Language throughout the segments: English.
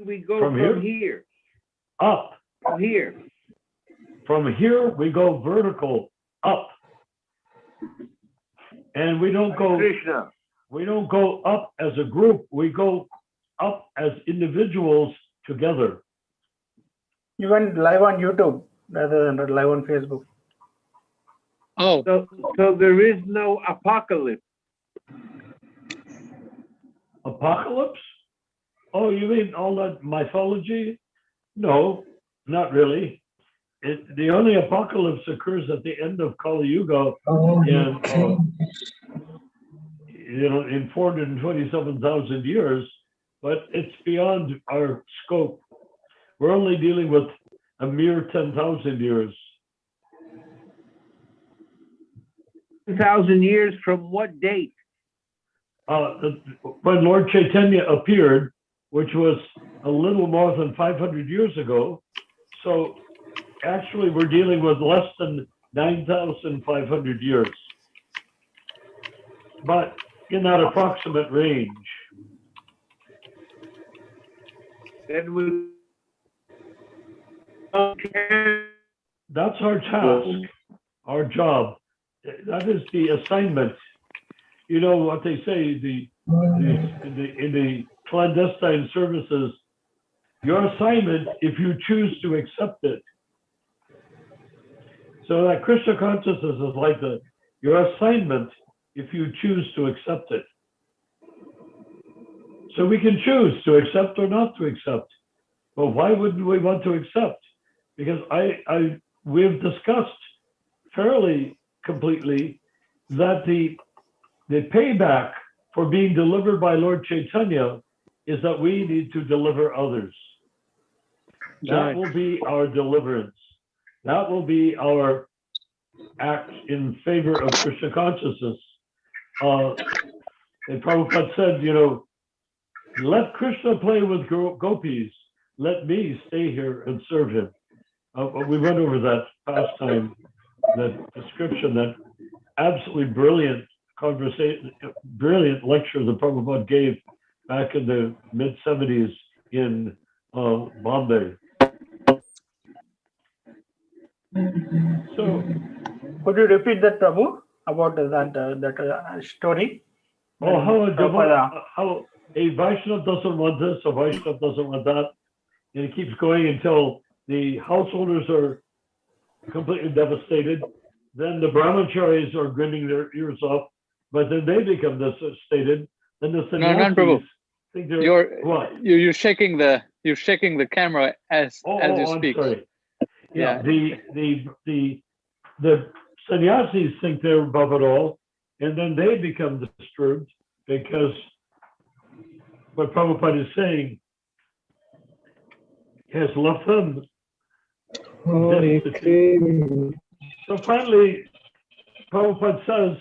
We go from here. Up. From here. From here, we go vertical, up. And we don't go, Krishna. we don't go up as a group. We go up as individuals together. You went live on YouTube rather than live on Facebook. Oh, So there is no apocalypse. Apocalypse? Oh, you mean all that mythology? No, not really. The only apocalypse occurs at the end of Kali Yuga in 427,000 years, but it's beyond our scope. We're only dealing with a mere 10,000 years. 10,000 years from what date? When Lord Chaitanya appeared, which was a little more than 500 years ago. So actually we're dealing with less than 9,500 years, but in that approximate range. Then we. That's our task, our job. That is the assignment. You know what they say, in the clandestine services, your assignment if you choose to accept it. So that Krishna consciousness is like your assignment if you choose to accept it. So we can choose to accept or not to accept. But why wouldn't we want to accept? Because we've discussed fairly completely that the payback for being delivered by Lord Chaitanya is that we need to deliver others. That will be our deliverance. That will be our act in favor of Krishna consciousness. And Prabhupada said, let Krishna play with gopis. Let me stay here and serve him. We went over that past time, that description, that absolutely brilliant conversation, brilliant lecture that Prabhupada gave back in the mid-70s in Bombay. So, could you repeat that, Prabhu, about that story? How a Vaishnava doesn't want this, a Vaishnava doesn't want that, and it keeps going until the householders are completely devastated. Then the brahmacharis are grinning their ears off, but then they become devastated. Then the sannyasis Prabhu. think they're what? You're shaking the camera as you speak. I'm sorry. Yeah, the sannyasis think they're above it all, and then they become disturbed because what Prabhupada is saying has left them destitute. So finally, Prabhupada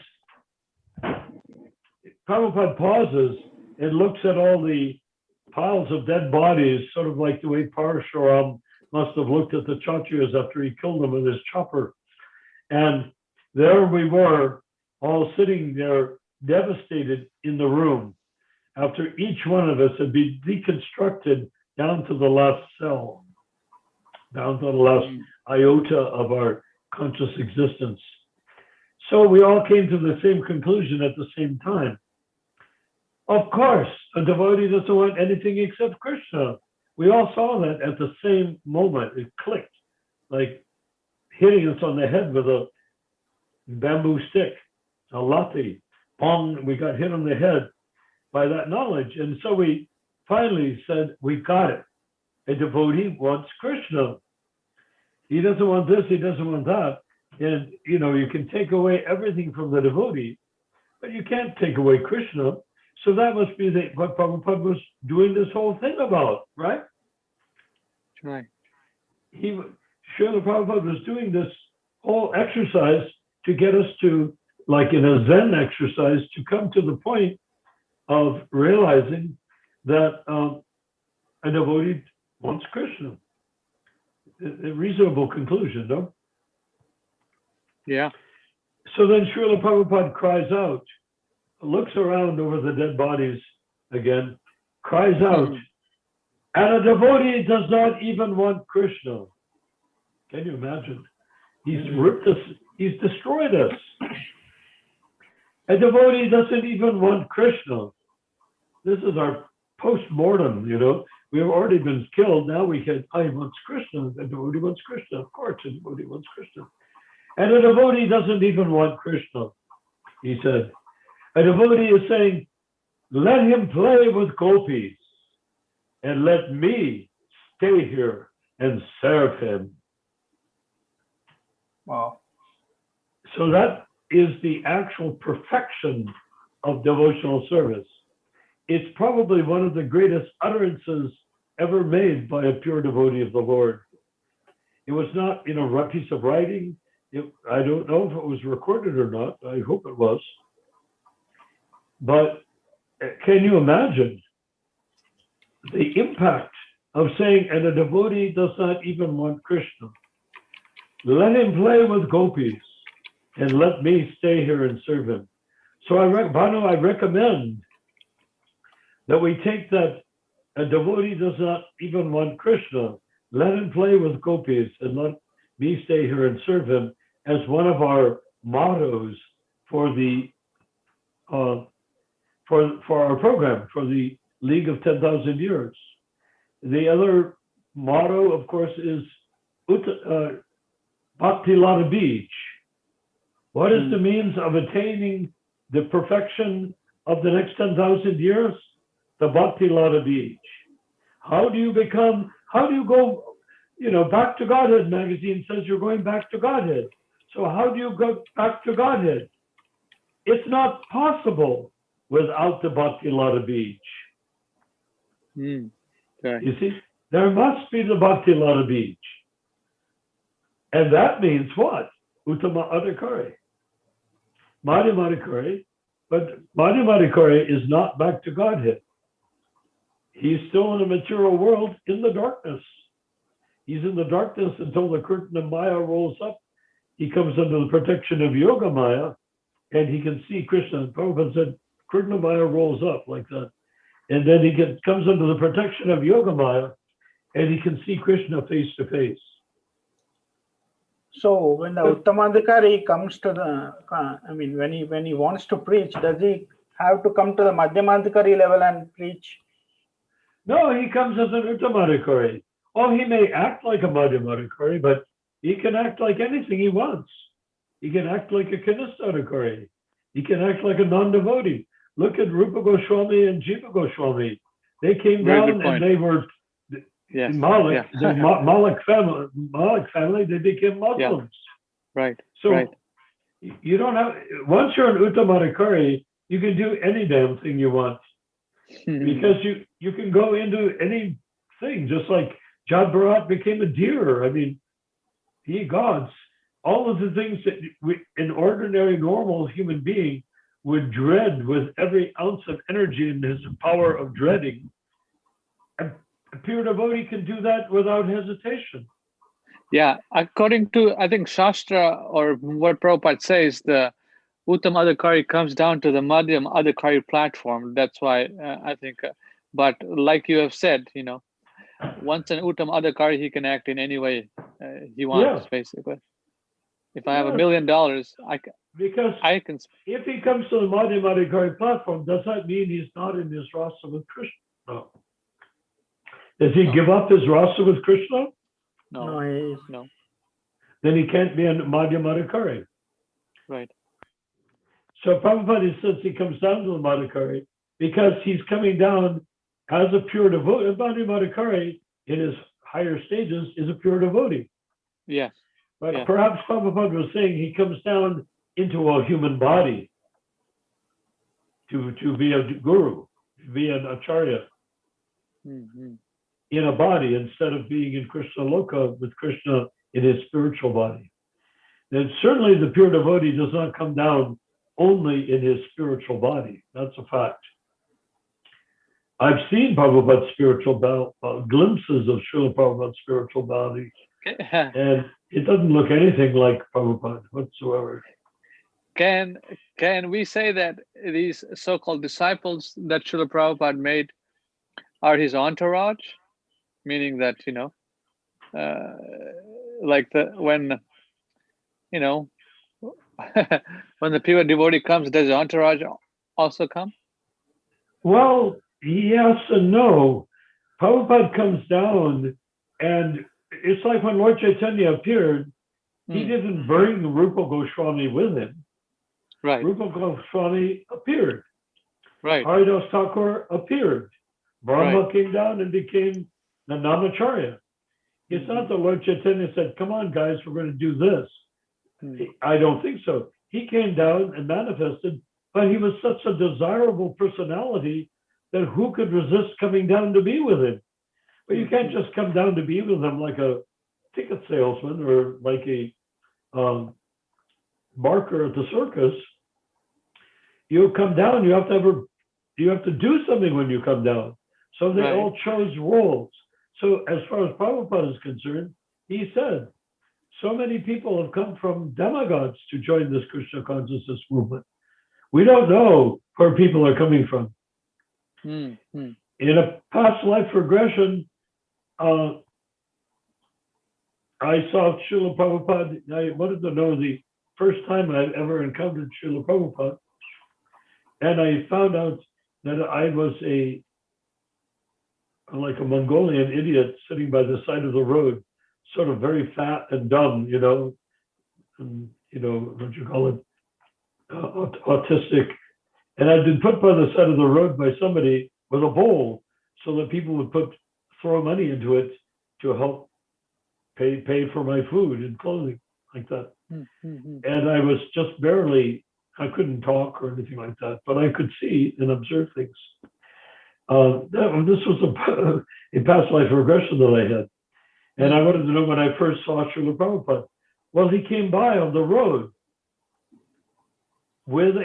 pauses and looks at all the piles of dead bodies, sort of like the way Parashuram must have looked at the Kshatriyas after he killed them with his chopper. And there we were, all sitting there, devastated in the room, after each one of us had been deconstructed down to the last cell, down to the last iota of our conscious existence. So we all came to the same conclusion at the same time. Of course, a devotee doesn't want anything except Krishna. We all saw that at the same moment. It clicked, like hitting us on the head with a bamboo stick, a lathi. Pong, we got hit on the head by that knowledge. And so we finally said, we got it. A devotee wants Krishna. He doesn't want this, he doesn't want that. And, you can take away everything from the devotee, but you can't take away Krishna. So that must be what Prabhupada was doing this whole thing about, right? Right. Srila Prabhupada was doing this whole exercise to get us to, like in a Zen exercise, to come to the point of realizing that a devotee wants Krishna. A reasonable conclusion, no? Yeah. So then Srila Prabhupada cries out, looks around over the dead bodies again, cries out, And a devotee does not even want Krishna. Can you imagine? He's ripped us, he's destroyed us. A devotee doesn't even want Krishna. This is our post-mortem, you know. We've already been killed. Now we can, I wants Krishna. A devotee wants Krishna. Of course, a devotee wants Krishna. And a devotee doesn't even want Krishna, he said. A devotee is saying, let him play with gopis and let me stay here and serve him. Wow. So that is the actual perfection of devotional service. It's probably one of the greatest utterances ever made by a pure devotee of the Lord. It was not in a piece of writing. I don't know if it was recorded or not. I hope it was. But can you imagine the impact of saying, and a devotee does not even want Krishna. Let him play with gopis and let me stay here and serve him. So Bhanu, I recommend that we take that a devotee does not even want Krishna. Let him play with gopis and let me stay here and serve him as one of our mottos for the for our program, for the League of 10,000 Years. The other motto, of course, is Bhakti Lata Beach. What is the means of attaining the perfection of the next 10,000 years? The Bhakti Lata Beach. How do you go, you know, Back to Godhead magazine says you're going back to Godhead. So how do you go back to Godhead? It's not possible without the Bhakti Lata Beach. Okay. You see, there must be the Bhakti Lata Beach. And that means what? Uttama Adhikari. Madhyama Adhikari, but Madhyama Adhikari is not back to Godhead. He's still in the material world in the darkness. He's in the darkness until the curtain of Maya rolls up. He comes under the protection of Yoga Maya and he can see Krishna. Prabhupada said, curtain of Maya rolls up like that. And then he comes under the protection of Yoga Maya and he can see Krishna face to face. So when the Uttamadhikari comes to the, I mean, when he wants to preach, does he have to come to the Madhyamadhikari level and preach? No, he comes as an Uttamadhikari. Oh, he may act like a Madhyamadhikari, but he can act like anything he wants. He can act like a Kanistadhikari. He can act like a non-devotee. Look at Rupa Goswami and Jiva Goswami. They came down and they were Malik, the Malik family, they became Muslims. Right. So right. You don't have, once you're an Uttamadhikari, you can do any damn thing you want. Because you can go into anything, just like Jad Bharat became a deer. I mean, he gods. All of the things that an ordinary, normal human being would dread with every ounce of energy in his power of dreading, a pure devotee can do that without hesitation. Yeah, according to, I think, Shastra, or what Prabhupada says, the Uttam Adhikari comes down to the Madhyam Adhikari platform. That's why I think, but like you have said, you know, once an Uttam Adhikari, he can act in any way he wants, basically. If I have $1 million, I can. If he comes to the Madhyam Adhikari platform, does that mean he's not in his rasa with Krishna? No. Does he give up his rasa with Krishna? No. Then he can't be a Madhyam Adhikari. Right. So Prabhupada says he comes down to the Madhikari because he's coming down as a pure devotee. Madhyam Adhikari in his higher stages is a pure devotee. Yes. But perhaps Prabhupada was saying he comes down into a human body to be a guru, to be an acharya in a body instead of being in Krishna Loka with Krishna in his spiritual body. And certainly the pure devotee does not come down only in his spiritual body. That's a fact. I've seen Prabhupada's spiritual glimpses of Srila Prabhupada's spiritual body, and it doesn't look anything like Prabhupada whatsoever. Can we say that these so-called disciples that Srila Prabhupada made are his entourage? meaning that, like when when the pure devotee comes, does the entourage also come? Well, yes and no. Prabhupada comes down, and it's like when Lord Chaitanya appeared, he didn't bring Rupa Goswami with him. Right. Rupa Goswami appeared. Right. Haridas Thakur appeared. Brahma came down and became the Namacharya. It's not that Lord Chaitanya said, come on, guys, we're going to do this. I don't think so. He came down and manifested, but he was such a desirable personality that who could resist coming down to be with him? But you can't just come down to be with him like a ticket salesman or like a marker at the circus. You come down, you have to do something when you come down. So they all chose roles. So as far as Prabhupada is concerned, he said, so many people have come from demigods to join this Krishna consciousness movement. We don't know where people are coming from. In a past life regression, I saw Srila Prabhupada. I wanted to know the first time I ever encountered Srila Prabhupada. And I found out that I was like a Mongolian idiot sitting by the side of the road, sort of very fat and dumb, and, what you call it, autistic. And I'd been put by the side of the road by somebody with a bowl so that people would throw money into it to help pay for my food and clothing, like that. And I was just barely, I couldn't talk or anything like that, but I could see and observe things. This was a past life regression that I had. And I wanted to know when I first saw Srila Prabhupada. Well, he came by on the road with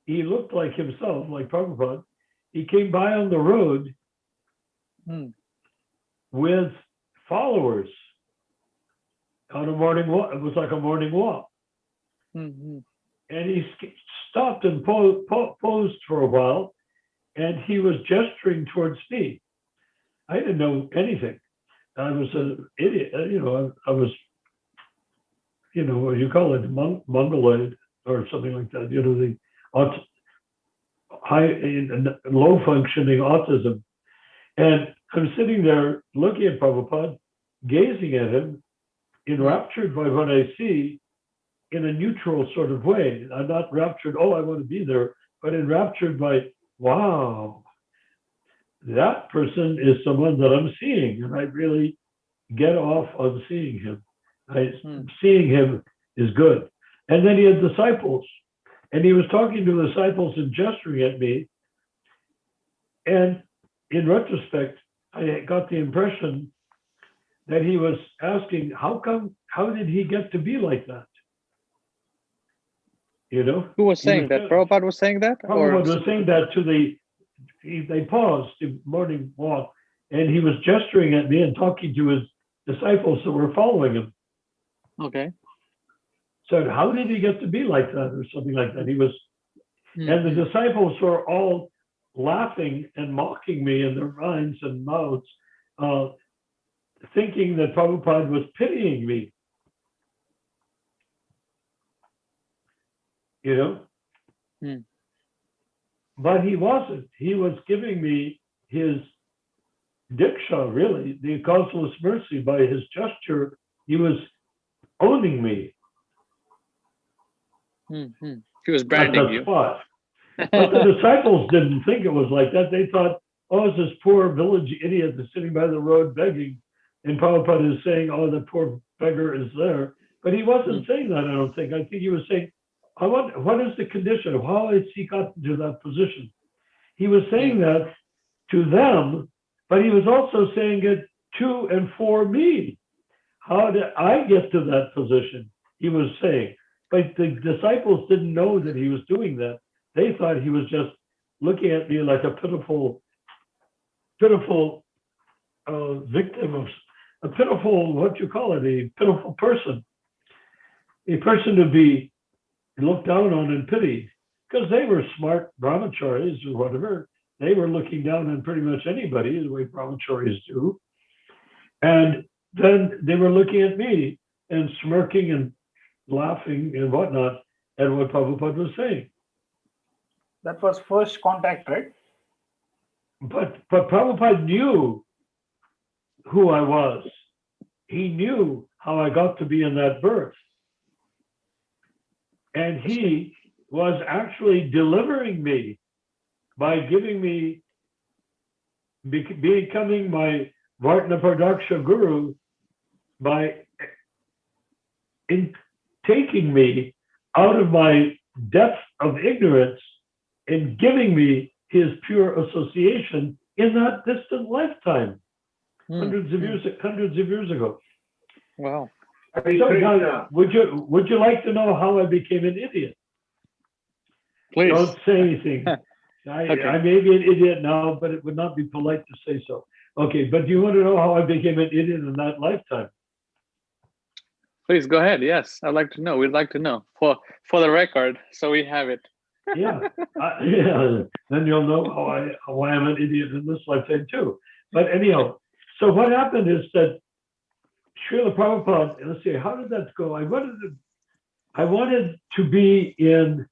he looked like himself, like Prabhupada. He came by on the road with followers on a morning walk. It was like a morning walk. And he stopped and posed for a while, and he was gesturing towards me. I didn't know anything. I was an idiot, I was, what you call it, mongoloid or something like that, the low functioning autism. And I'm sitting there looking at Prabhupada, gazing at him, enraptured by what I see in a neutral sort of way. I'm not raptured, oh, I want to be there, but enraptured by, wow, that person is someone that I'm seeing, and I really get off on seeing him. Seeing him is good. And then he had disciples, and he was talking to the disciples and gesturing at me. And in retrospect, I got the impression that he was asking, how did he get to be like that? Who was saying that? Prabhupada was saying that? Prabhupada was saying that they paused the morning walk, and he was gesturing at me and talking to his disciples that were following him. Okay. So how did he get to be like that, or something like that? He was, and the disciples were all laughing and mocking me in their minds and mouths, thinking that Prabhupada was pitying me. But he wasn't. He was giving me his diksha, really, the causeless mercy. By his gesture, he was owning me. He was branding you. Spot. But the disciples didn't think it was like that. They thought, oh, it's this poor village idiot that's sitting by the road begging. And Prabhupada is saying, oh, the poor beggar is there. But he wasn't saying that, I don't think. I think he was saying, what is the condition of how has he gotten to that position? He was saying that to them, but he was also saying it to and for me. How did I get to that position? He was saying, but the disciples didn't know that he was doing that. They thought he was just looking at me like a pitiful victim of a pitiful, what you call it, a pitiful person, a person to be looked down on and pitied, because they were smart brahmacharis or whatever. They were looking down on pretty much anybody, the way brahmacharis do. And then they were looking at me and smirking and laughing and whatnot at what Prabhupada was saying. That was first contact, right? But Prabhupada knew who I was. He knew how I got to be in that birth. And he was actually delivering me by giving me, becoming my Vartana Pradaksha Guru, by taking me out of my depth of ignorance and giving me his pure association in that distant lifetime, hundreds of years ago. Wow. Hare So Krishna. now, would you like to know how I became an idiot? Please. Don't say anything. Okay. I may be an idiot now, but it would not be polite to say so. Okay, but do you want to know how I became an idiot in that lifetime? Please go ahead. Yes, I'd like to know. We'd like to know for the record, so we have it. Yeah, yeah. Then you'll know how I am an idiot in this lifetime too. But anyhow, so what happened is that Srila Prabhupada, let's see, how did that go? I wanted to be in.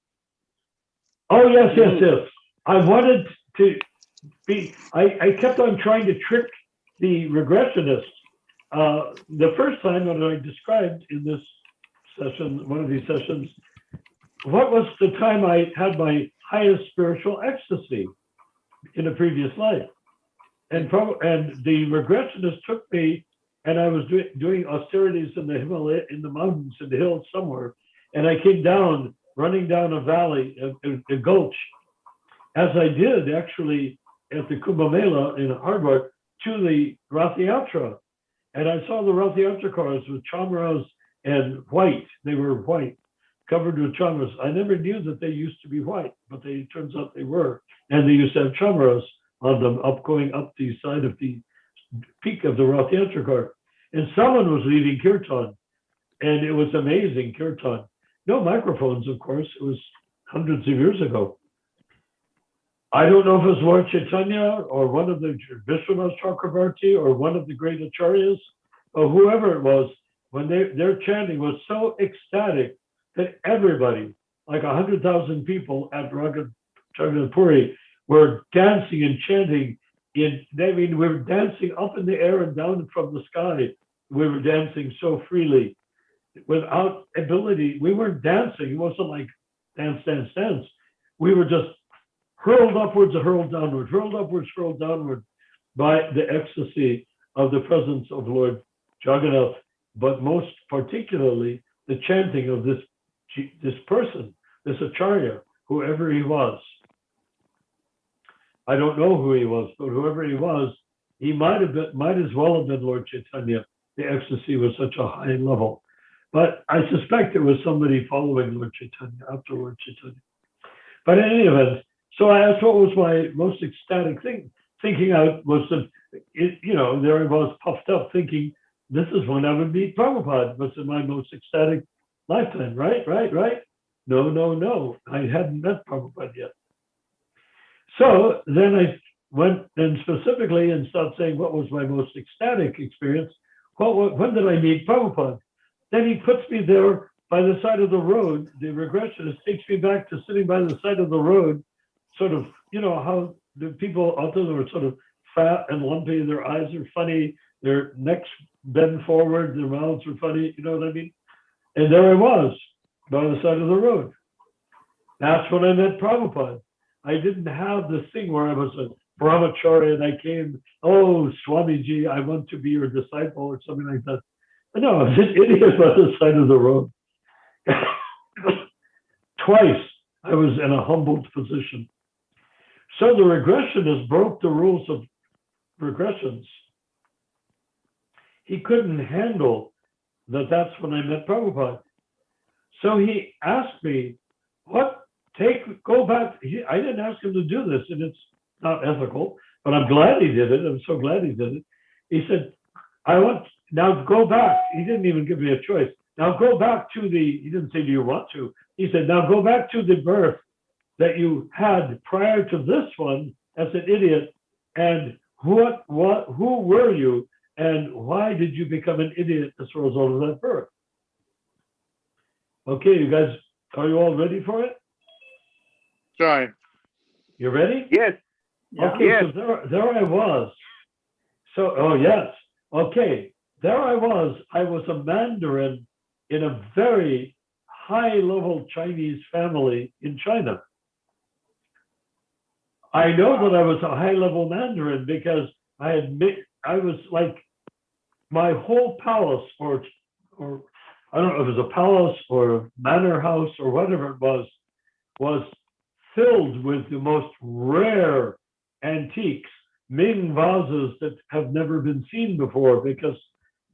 Oh yes. I wanted to be. I kept on trying to trick the regressionists. The first time that I described in this session, one of these sessions, what was the time I had my highest spiritual ecstasy in a previous life? And the regressionists took me, and I was doing austerities in the Himalaya, in the mountains, in the hills somewhere, and I came down, running down a valley, a gulch, as I did actually at the Kumbh Mela in Hardwar, to the Rath Yatra. And I saw the Rath Yatra cars with chamaras and white. They were white, covered with chamaras. I never knew that they used to be white, but it turns out they were. And they used to have chamaras on them, going up the side of the peak of the Rath Yatra car. And someone was leading kirtan, and it was amazing kirtan. No microphones, of course. It was hundreds of years ago. I don't know if it was Lord Chaitanya or one of the Vishwanath Chakravarti or one of the great acharyas or whoever it was, when their chanting was so ecstatic that everybody, like 100,000 people at Jagannath Puri, were dancing and chanting. We were dancing up in the air and down from the sky. We were dancing so freely without ability. We weren't dancing. It wasn't like dance, dance, dance. We were just hurled upwards and hurled downward, hurled upwards, hurled downward by the ecstasy of the presence of Lord Jagannath, but most particularly the chanting of this person, this acharya, whoever he was. I don't know who he was, but whoever he was, he might as well have been Lord Chaitanya. The ecstasy was such a high level. But I suspect it was somebody following Lord Chaitanya, after Lord Chaitanya. But in any event, so I asked what was my most ecstatic thing. Thinking out was that, there I was puffed up thinking, this is when I would meet Prabhupada. Was in my most ecstatic lifetime, right? No. I hadn't met Prabhupada yet. So then I went and specifically and started saying what was my most ecstatic experience. When did I meet Prabhupada? Then he puts me there by the side of the road. The regressionist takes me back to sitting by the side of the road, sort of, how the people out there were sort of fat and lumpy, their eyes are funny, their necks bend forward, their mouths are funny, you know what I mean? And there I was by the side of the road. That's when I met Prabhupada. I didn't have this thing where I was a brahmachari and I came, oh, Swamiji, I want to be your disciple or something like that. But no, I was an idiot by the side of the road. Twice I was in a humbled position. So the regressionist broke the rules of regressions. He couldn't handle that. That's when I met Prabhupada. So he asked me, go back. I didn't ask him to do this, and it's not ethical, but I'm glad he did it. I'm so glad he did it. He said, now go back. He didn't even give me a choice. Now go back to he didn't say, do you want to? He said, now go back to the birth that you had prior to this one as an idiot, and who were you And why did you become an idiot as a result of that birth? Okay, you guys, are you all ready for it? Sorry. You ready? Yes. Yeah. Okay, Yes. so there I was. So, oh yes. Okay, there I was. I was a Mandarin in a very high-level Chinese family in China. I know that I was a high-level Mandarin because I was like, my whole palace, or I don't know if it was a palace or manor house or whatever it was filled with the most rare antiques, Ming vases that have never been seen before because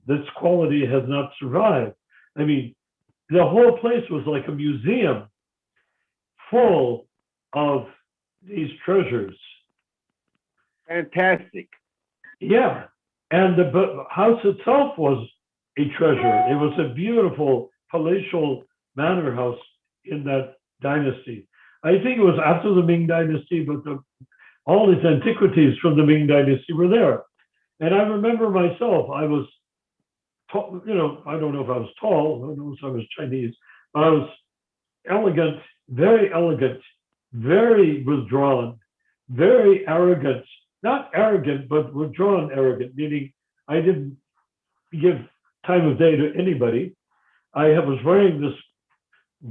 this quality has not survived. I mean, the whole place was like a museum full of these treasures. Fantastic. Yeah. And the house itself was a treasure. It was a beautiful palatial manor house in that dynasty. I think it was after the Ming dynasty, but all these antiquities from the Ming dynasty were there. And I remember myself, I was, you know, I don't know if I was tall, I don't know if I was Chinese, but I was elegant, very withdrawn, very arrogant, not arrogant, but withdrawn arrogant, meaning I didn't give time of day to anybody. I was wearing this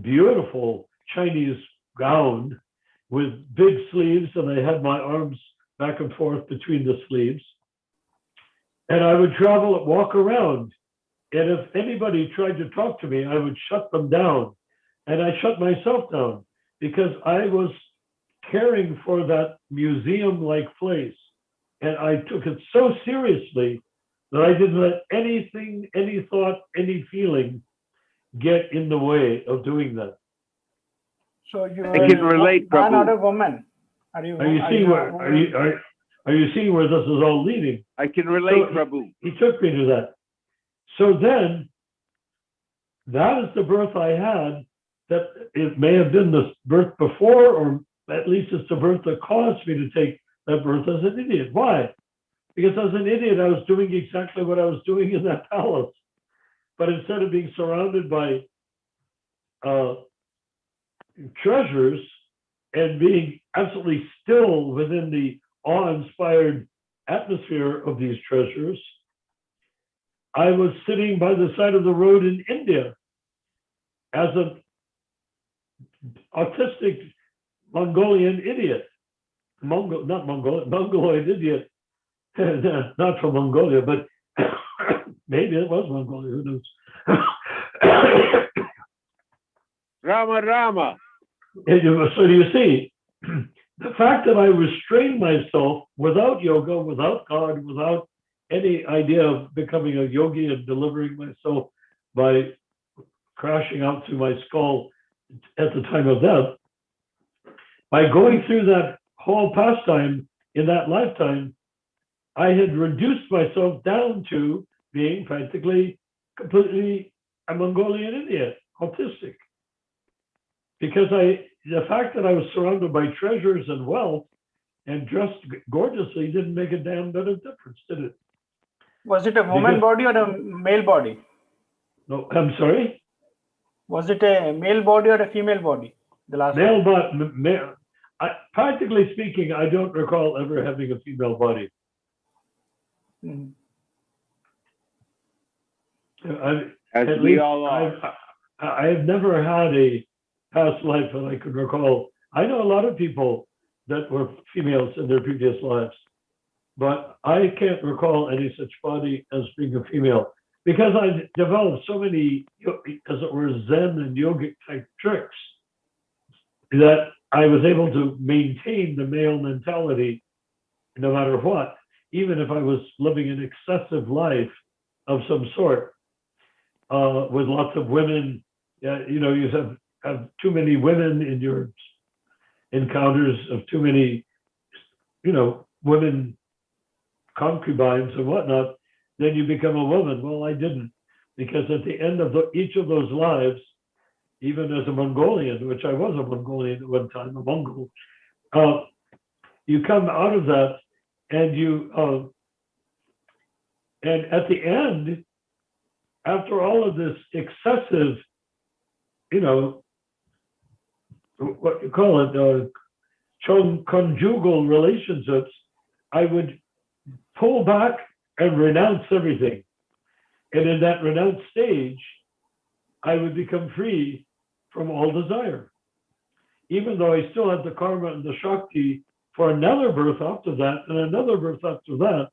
beautiful Chinese gown with big sleeves, and I had my arms back and forth between the sleeves. And I would travel, walk around. And if anybody tried to talk to me, I would shut them down. And I shut myself down because I was caring for that museum-like place. And I took it so seriously that I didn't let anything, any thought, any feeling get in the way of doing that. So you I can relate, man or Prabhu. a woman? Are you seeing where are you seeing where this is all leading? I can relate, So Prabhu. he took me to that. So then, that is the birth I had. That it may have been the birth before, or at least it's the birth that caused me to take that birth as an idiot. Why? Because as an idiot, I was doing exactly what I was doing in that palace. But instead of being surrounded by treasures and being absolutely still within the awe-inspired atmosphere of these treasures, I was sitting by the side of the road in India as an autistic Mongolian idiot. Mongoloid idiot. Not from Mongolia, but maybe it was Mongolia, who knows? Rama. So do you see, the fact that I restrained myself without yoga, without God, without any idea of becoming a yogi and delivering myself by crashing out through my skull at the time of death, by going through that whole pastime in that lifetime, I had reduced myself down to being practically completely a Mongolian idiot, autistic. Because the fact that I was surrounded by treasures and wealth and dressed gorgeously didn't make a damn bit of difference, did it? Was it a woman body or a male body? No, I'm sorry? Was it a male body or a female body? The last male body. Practically speaking, I don't recall ever having a female body. Mhm. As At we least all are. I've never had a past life that I could recall. I know a lot of people that were females in their previous lives, but I can't recall any such body as being a female because I developed so many, as it were, Zen and yogic type tricks that I was able to maintain the male mentality no matter what, even if I was living an excessive life of some sort with lots of women. You have too many women in your encounters of too many, women concubines and whatnot, then you become a woman. Well, I didn't, because at the end of each of those lives, even as a Mongolian, which I was a Mongolian at one time, a Mongol, you come out of that and you And at the end, after all of this excessive, what you call it, conjugal relationships, I would pull back and renounce everything. And in that renounced stage, I would become free from all desire. Even though I still had the karma and the Shakti for another birth after that and another birth after that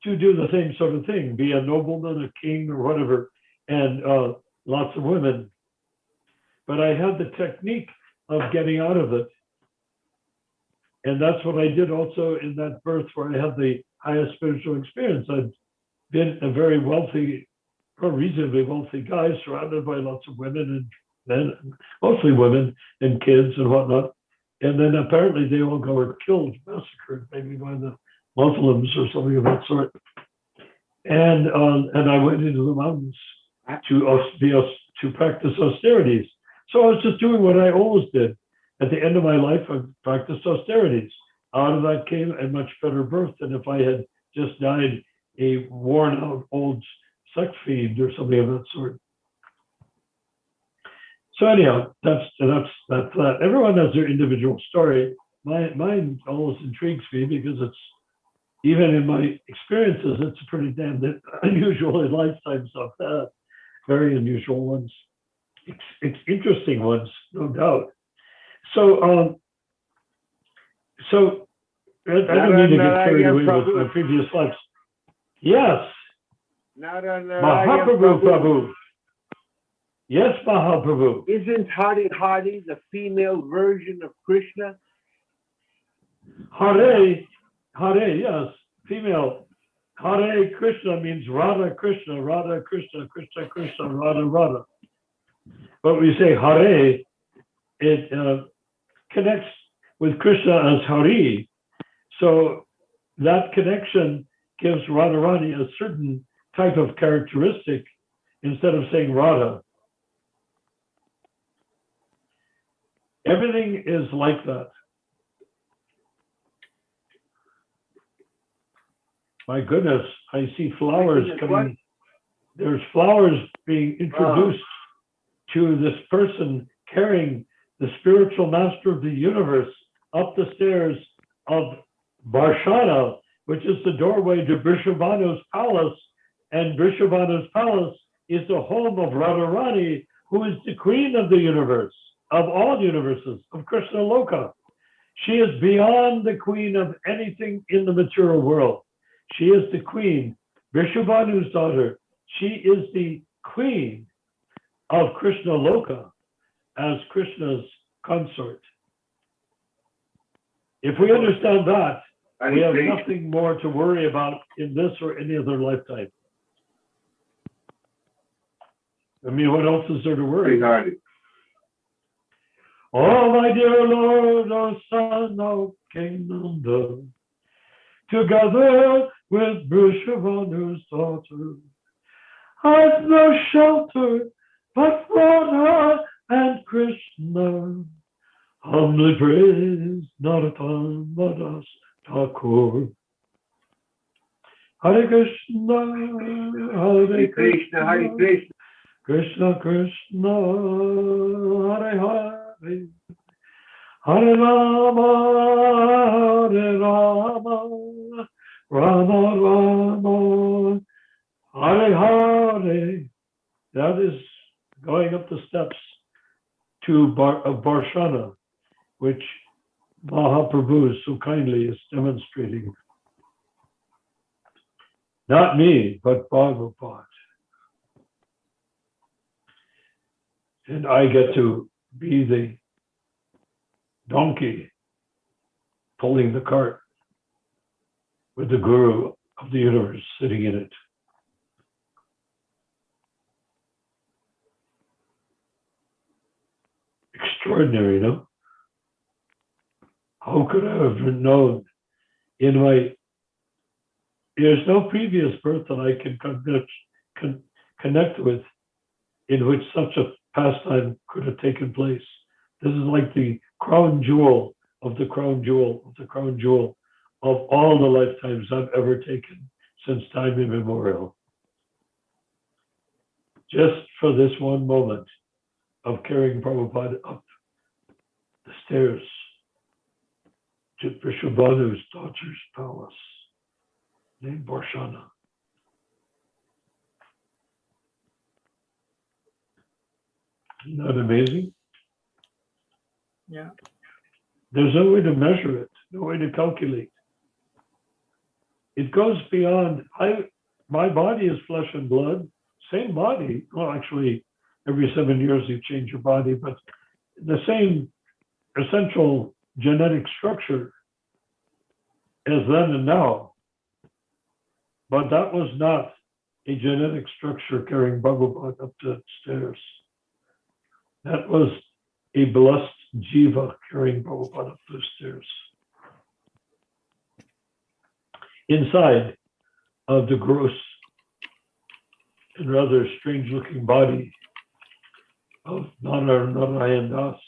to do the same sort of thing, be a nobleman, a king, or whatever, and lots of women. But I had the technique of getting out of it. And that's what I did also in that birth where I had the highest spiritual experience. I'd been a very wealthy, or reasonably wealthy guy, surrounded by lots of women and men, mostly women and kids and whatnot. And then apparently they all got killed, massacred, maybe by the Muslims or something of that sort. And I went into the mountains to practice austerities. So I was just doing what I always did. At the end of my life, I practiced austerities. Out of that came a much better birth than if I had just died a worn-out old sex fiend or something of that sort. So anyhow, that's that. Everyone has their individual story. Mine always intrigues me because it's, even in my experiences, it's pretty damn unusual in lifetimes I've had. Very unusual ones. It's interesting ones, no doubt. So I don't need to get carried away with my previous lives. Yes. Mahaprabhu Prabhu. Yes, Mahaprabhu. Isn't Hari the female version of Krishna? Hare, yes, female. Hare Krishna means Radha Krishna, Radha Krishna, Krishna Krishna, Radha Radha. But we say Hare, it connects with Krishna as Hari. So that connection gives Radharani a certain type of characteristic instead of saying Radha. Everything is like that. My goodness, I see flowers coming. There's flowers being introduced to this person carrying the spiritual master of the universe up the stairs of Varshana, which is the doorway to Vrishabhanu's palace. And Vrishabhanu's palace is the home of Radharani, who is the queen of the universe, of all universes, of Krishna Loka. She is beyond the queen of anything in the material world. She is the queen, Vrishabhanu's daughter. She is the queen of Krishna Loka as Krishna's consort. If we understand that, we have nothing more to worry about in this or any other lifetime. I mean, what else is there to worry about? Oh, my dear Lord, O Son of King Nanda, together with Vrishabhanu's daughter, has no shelter but Radha and Krishna. Humbly praise Narottam Das Thakur. Hare Krishna, Hare Krishna, Hare Krishna. Krishna Krishna, Hare Hare, Hare Rama, Hare Rama, Rama Rama, Hare Hare. That is going up the steps to Varshana, which Mahaprabhu so kindly is demonstrating. Not me, but Bhagavad. And I get to be the donkey pulling the cart with the guru of the universe sitting in it. Extraordinary, no? How could I have known in my, there's no previous birth that I can connect with in which such a pastime could have taken place. This is like the crown jewel of the crown jewel of the crown jewel of all the lifetimes I've ever taken since time immemorial. Just for this one moment of carrying Prabhupada up the stairs to Vishwabhanu's daughter's palace named Barshana. Isn't that amazing? Yeah. There's no way to measure it, no way to calculate. It goes beyond, my body is flesh and blood, same body. Well, actually, every 7 years you change your body, but the same essential genetic structure as then and now. But that was not a genetic structure carrying Bhagavad up the stairs. That was a blessed Jiva carrying Prabhupada up the stairs. Inside of the gross and rather strange-looking body of Narayan Das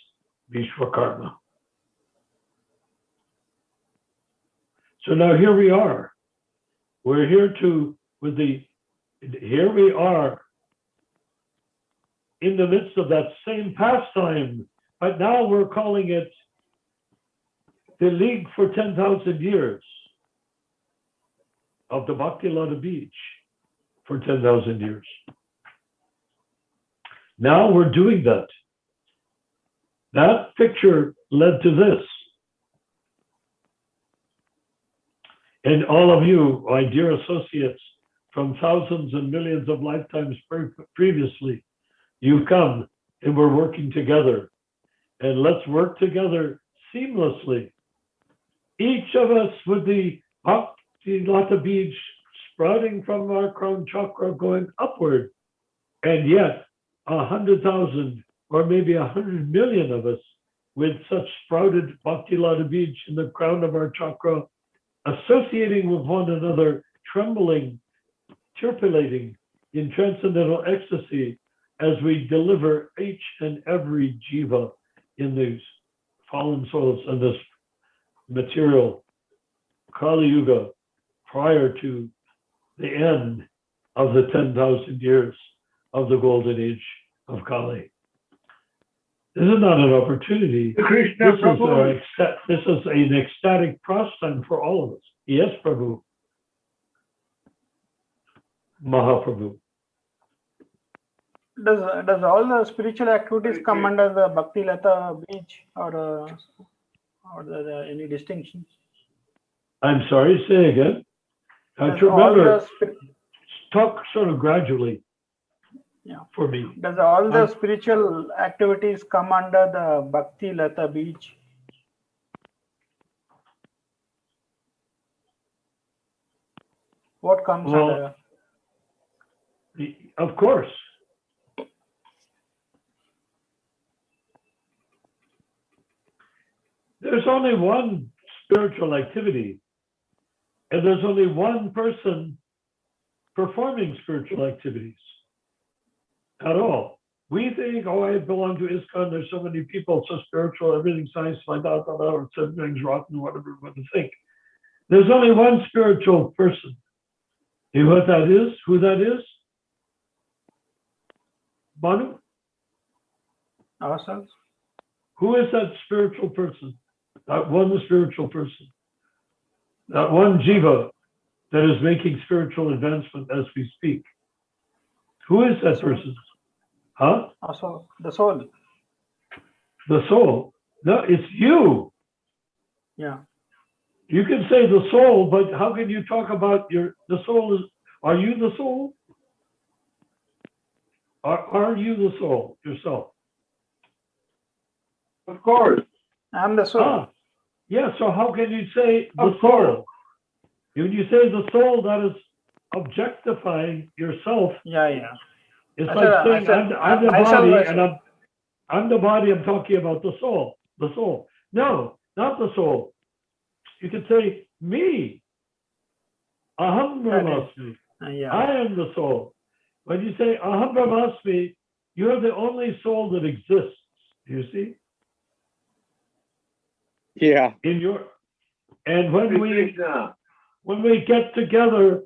Vishwakarma. So now here we are. We're here here we are in the midst of that same pastime, but now we're calling it the League for 10,000 Years of the Bhakti Lata Beach for 10,000 years. Now we're doing that. That picture led to this. And all of you, my dear associates, from thousands and millions of lifetimes previously, you come and we're working together. And let's work together seamlessly. Each of us with the Bhakti Lata Beach sprouting from our crown chakra going upward. And yet 100,000 or maybe 100 million of us with such sprouted Bhakti Lata Beach in the crown of our chakra, associating with one another, trembling, chirpulating in transcendental ecstasy as we deliver each and every jiva in these fallen souls in this material Kali Yuga prior to the end of the 10,000 years of the golden age of Kali. This is not an opportunity. Krishna Prabhu. This is an ecstatic pastime for all of us. Yes, Prabhu. Mahaprabhu. Does all the spiritual activities come under the Bhakti Lata Beach, or there any distinctions? I'm sorry, say again. Remember, talk sort of gradually. Yeah. For me. Does all the spiritual activities come under the Bhakti Lata Beach? What comes under? Of course. There's only one spiritual activity, and there's only one person performing spiritual activities at all. We think, oh, I belong to ISKCON, there's so many people, so spiritual, everything's nice, like that, everything's rotten, whatever we want to think. There's only one spiritual person. You know what that is? Who that is? Banu? Ourselves. Who is that spiritual person? That one spiritual person. That one jiva that is making spiritual advancement as we speak. Who is that person? Huh? Also, the soul. The soul. No, it's you. Yeah. You can say the soul, but how can you talk about the soul? Are you the soul? Are you the soul yourself? Of course. I'm the soul. Yeah, so how can you say the soul? When you say the soul, that is objectifying yourself. Yeah. It's like saying I'm the body, and I'm the body, I'm talking about the soul. The soul. No, not the soul. You could say me. Aham Brahmasmi. Yeah. I am the soul. When you say Aham Brahmasmi, you're the only soul that exists. You see? Yeah. And when we get together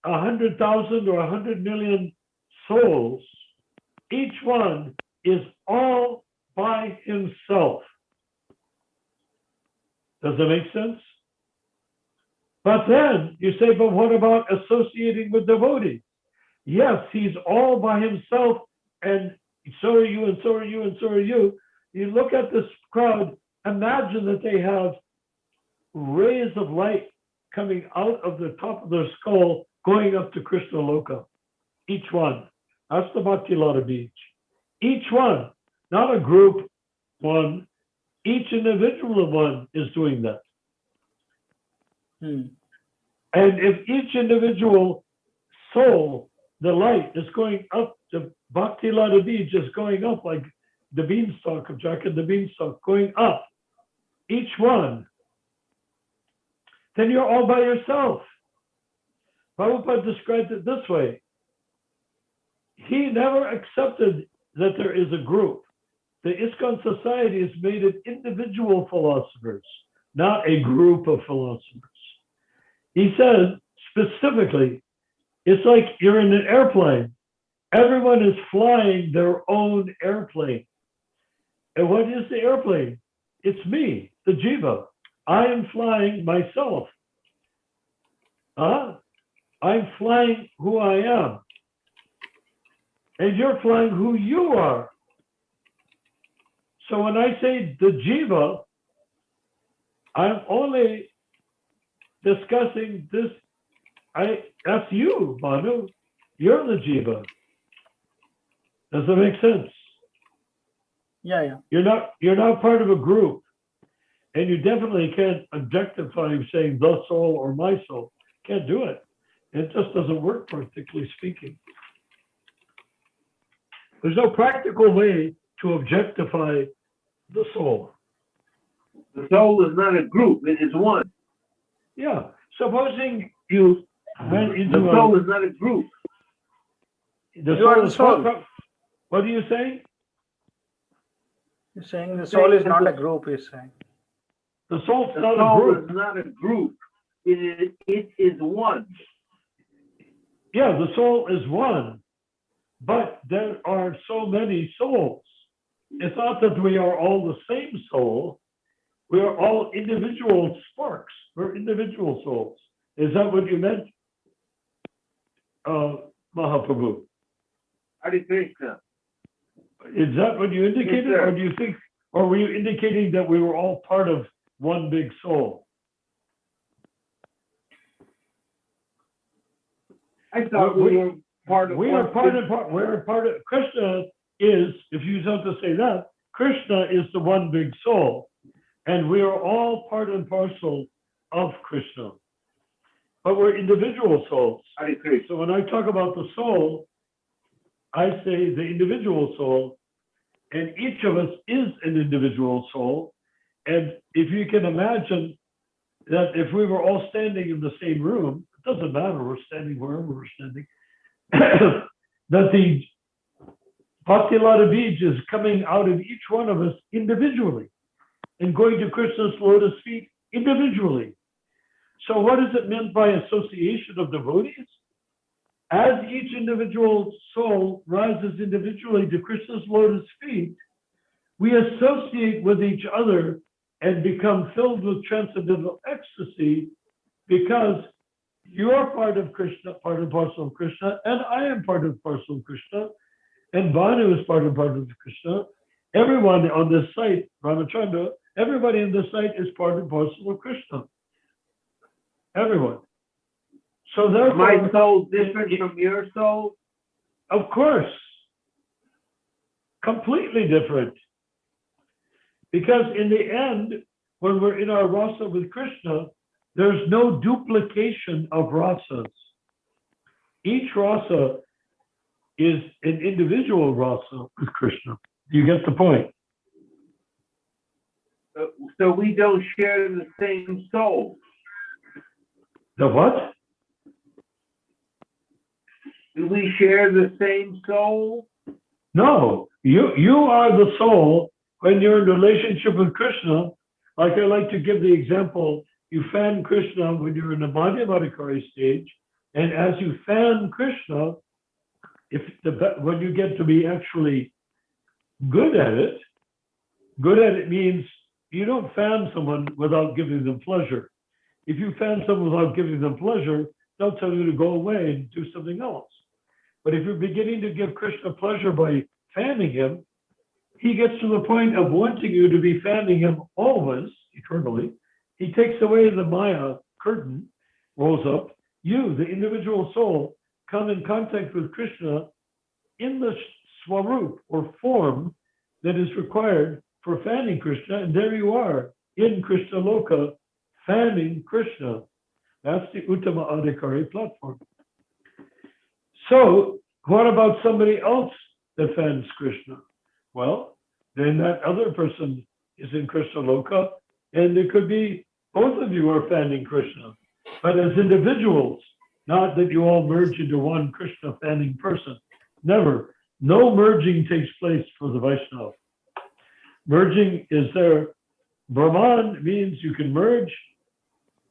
100,000 or 100 million souls, each one is all by himself. Does that make sense? But then you say, but what about associating with devotees? Yes, he's all by himself, and so are you, and so are you, and so are you. You look at this crowd, imagine that they have rays of light coming out of the top of their skull, going up to Krishna Loka. Each one. That's the Bhakti Lata Beach. Each one, not a group one, each individual one is doing that. And if each individual soul, the light is going up, the Bhakti Lata Beach is going up like the beanstalk of Jack and the beanstalk, going up, each one, then you're all by yourself. Prabhupada described it this way. He never accepted that there is a group. The ISKCON society has made it individual philosophers, not a group of philosophers. He said specifically, it's like you're in an airplane. Everyone is flying their own airplane. And what is the airplane? It's me, the Jiva. I am flying myself. I'm flying who I am. And you're flying who you are. So when I say the Jiva, I'm only discussing this. That's you, Banu. You're the Jiva. Does that make sense? Yeah. You're not part of a group. And you definitely can't objectify saying the soul or my soul. Can't do it. It just doesn't work, practically speaking. There's no practical way to objectify the soul. The soul is not a group, it is one. Yeah. Supposing you went into the soul is not a group. The You are the soul. What are you saying? You're saying the soul is not a group, he's saying. The soul's The not a soul group. is not a group. It is one. Yeah, the soul is one. But there are so many souls. It's not that we are all the same soul. We are all individual sparks. We're individual souls. Is that what you meant, Mahaprabhu? Hare Krishna. Is that what you indicated, Yes, or do you think, or were you indicating that we were all part of one big soul? I thought we were part of. We are part of. We're part of. Krishna is, if you have to say that, Krishna is the one big soul, and we are all part and parcel of Krishna. But we're individual souls. Hare Krishna. So when I talk about the soul, I say the individual soul, and each of us is an individual soul. And if you can imagine that if we were all standing in the same room, it doesn't matter, we're standing wherever we're standing, that the Bhakti Lata Beach is coming out of each one of us individually and going to Krishna's lotus feet individually. So what is it meant by association of devotees? As each individual soul rises individually to Krishna's lotus feet, we associate with each other and become filled with transcendental ecstasy because you're part of Krishna, part and parcel of Krishna, and I am part and parcel of Krishna, and Bhanu is part and parcel of Krishna. Everyone on this site, Ramachandra, everybody on this site is part and parcel of Krishna. Everyone. So therefore, my soul different from your soul? Of course. Completely different. Because in the end, when we're in our rasa with Krishna, there's no duplication of rasas. Each rasa is an individual rasa with Krishna. You get the point? So we don't share the same soul. The what? Do we share the same soul? No, you are the soul when you're in relationship with Krishna. Like I like to give the example, you fan Krishna when you're in the Madhyamadikari stage, And as you fan Krishna, when you get to be actually good at it means you don't fan someone without giving them pleasure. If you fan someone without giving them pleasure, they'll tell you to go away and do something else. But if you're beginning to give Krishna pleasure by fanning him, he gets to the point of wanting you to be fanning him always, eternally. He takes away the Maya curtain, rolls up. You, the individual soul, come in contact with Krishna in the swarup or form that is required for fanning Krishna, and there you are in Krishna Loka, fanning Krishna. That's the Uttama Adhikari platform. So, what about somebody else that fans Krishna? Well, then that other person is in Krishna Loka, and it could be both of you are fanning Krishna, but as individuals, not that you all merge into one Krishna fanning person. Never. No merging takes place for the Vaishnava. Merging is there. Brahman means you can merge.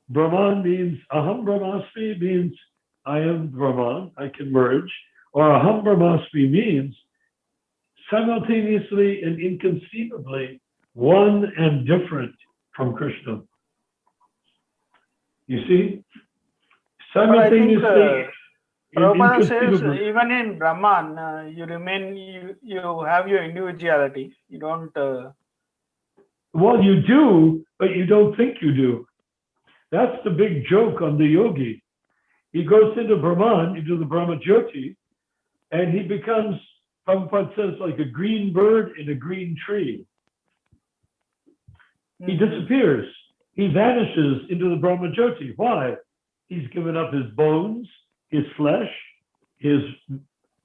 Brahman means Aham Brahmasmi means I am Brahman, I can merge. Or Aham Brahmasmi means simultaneously and inconceivably one and different from Krishna. You see? Simultaneously. Prabhupada says even in Brahman, you remain, you have your individuality. You don't. Well, you do, but you don't think you do. That's the big joke on the yogi. He goes into Brahman, into the Brahma Jyoti, and he becomes, Prabhupada says, like a green bird in a green tree. He disappears. He vanishes into the Brahma Jyoti. Why? He's given up his bones, his flesh, his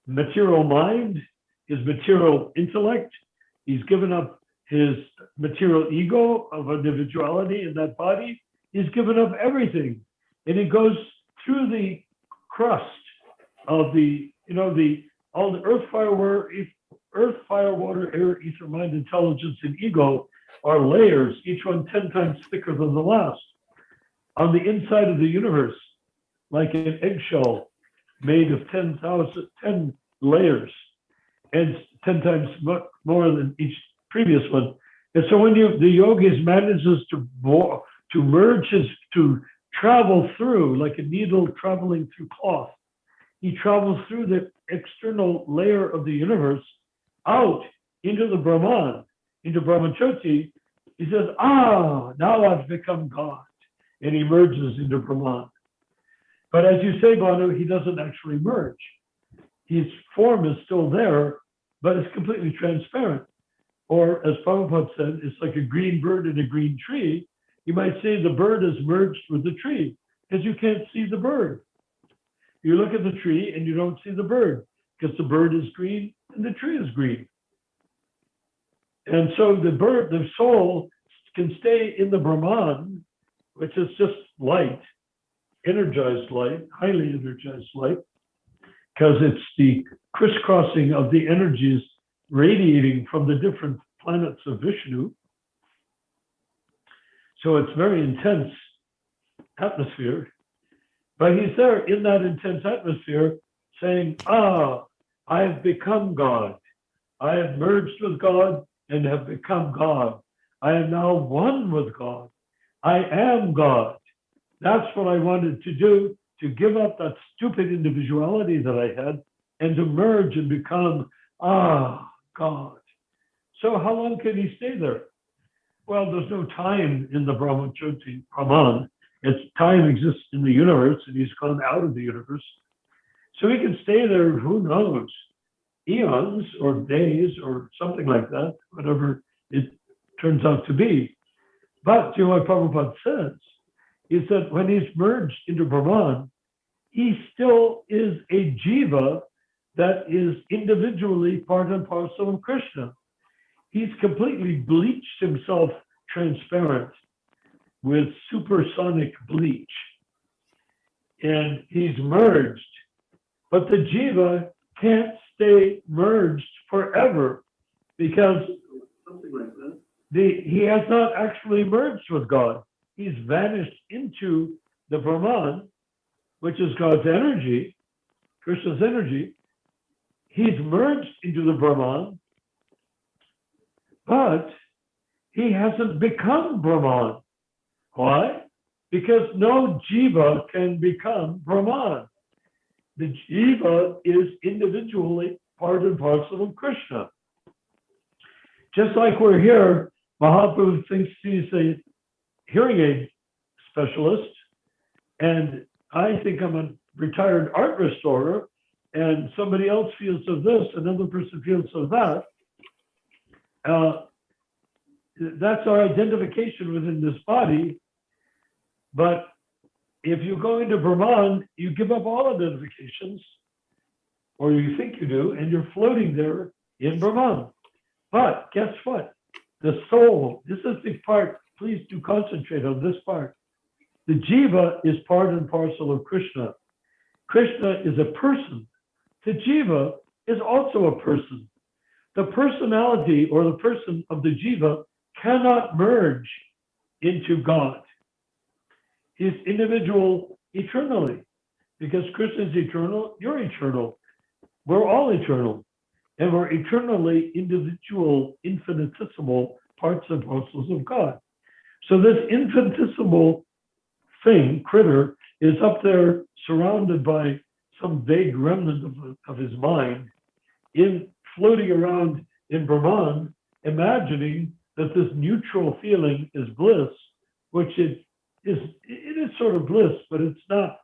material mind, his material intellect. He's given up his material ego of individuality in that body. He's given up everything. And he goes through the crust of the, all the earth, fire, water, air, ether, mind, intelligence, and ego are layers, each one 10 times thicker than the last. On the inside of the universe, like an eggshell made of 10 layers, and 10 times more than each previous one. And so when the yogis manages to merge to travel through, like a needle traveling through cloth, he travels through the external layer of the universe out into the Brahman, into Brahmajyoti. He says, now I've become God. And he merges into Brahman. But as you say, Banu, he doesn't actually merge. His form is still there, but it's completely transparent. Or as Prabhupada said, it's like a green bird in a green tree. You might say the bird is merged with the tree because you can't see the bird. You look at the tree and you don't see the bird because the bird is green and the tree is green. And so the soul can stay in the Brahman, which is just light, energized light, highly energized light, because it's the crisscrossing of the energies radiating from the different planets of Vishnu. So it's very intense atmosphere. But he's there in that intense atmosphere saying, I have become God. I have merged with God and have become God. I am now one with God. I am God. That's what I wanted to do, to give up that stupid individuality that I had and to merge and become, God. So how long can he stay there? Well, there's no time in the Brahmajyoti, Brahman. Time exists in the universe, and he's gone out of the universe. So he can stay there, who knows, eons or days or something like that, whatever it turns out to be. But you know what Prabhupada says, is that when he's merged into Brahman, he still is a jiva that is individually part and parcel of Krishna. He's completely bleached himself transparent with supersonic bleach. And he's merged. But the jiva can't stay merged forever because something like that. He has not actually merged with God. He's vanished into the Brahman, which is God's energy, Krishna's energy, he's merged into the Brahman, but he hasn't become Brahman. Why? Because no Jiva can become Brahman. The Jiva is individually part and parcel of Krishna. Just like we're here, Mahaprabhu thinks he's a hearing aid specialist, and I think I'm a retired art restorer, and somebody else feels of this, another person feels of that. That's our identification within this body. But if you go into Brahman, you give up all identifications, or you think you do, and you're floating there in Brahman. But guess what? The soul, this is the part, please do concentrate on this part. The Jiva is part and parcel of Krishna. Krishna is a person. The Jiva is also a person. The personality or the person of the Jiva cannot merge into God. He's individual eternally, because Krishna is eternal, you're eternal. We're all eternal, and we're eternally individual, infinitesimal parts and parcels of God. So this infinitesimal thing, critter, is up there surrounded by some vague remnant of his mind, floating around in Brahman, imagining that this neutral feeling is bliss, which it is sort of bliss, but it's not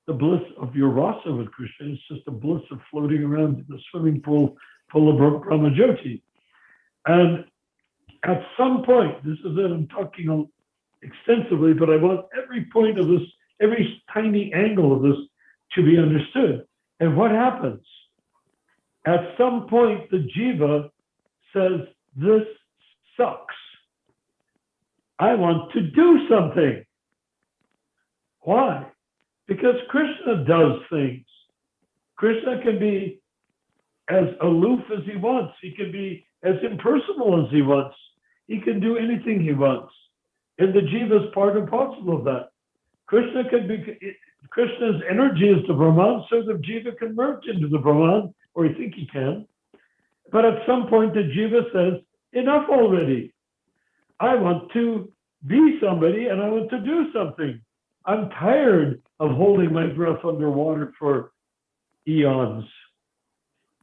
the bliss of your rasa with Krishna. It's just a bliss of floating around in the swimming pool full of Brahmajyoti. And at some point, this is it, I'm talking extensively, but I want every point of this, every tiny angle of this to be understood. And what happens? At some point, the Jiva says, this sucks. I want to do something. Why? Because Krishna does things. Krishna can be as aloof as he wants. He can be as impersonal as he wants. He can do anything he wants. And the Jiva is part and parcel of that. Krishna can be, Krishna's energy is the Brahman, so the Jiva can merge into the Brahman, or he think he can. But at some point, the Jiva says, enough already. I want to be somebody and I want to do something. I'm tired of holding my breath underwater for eons,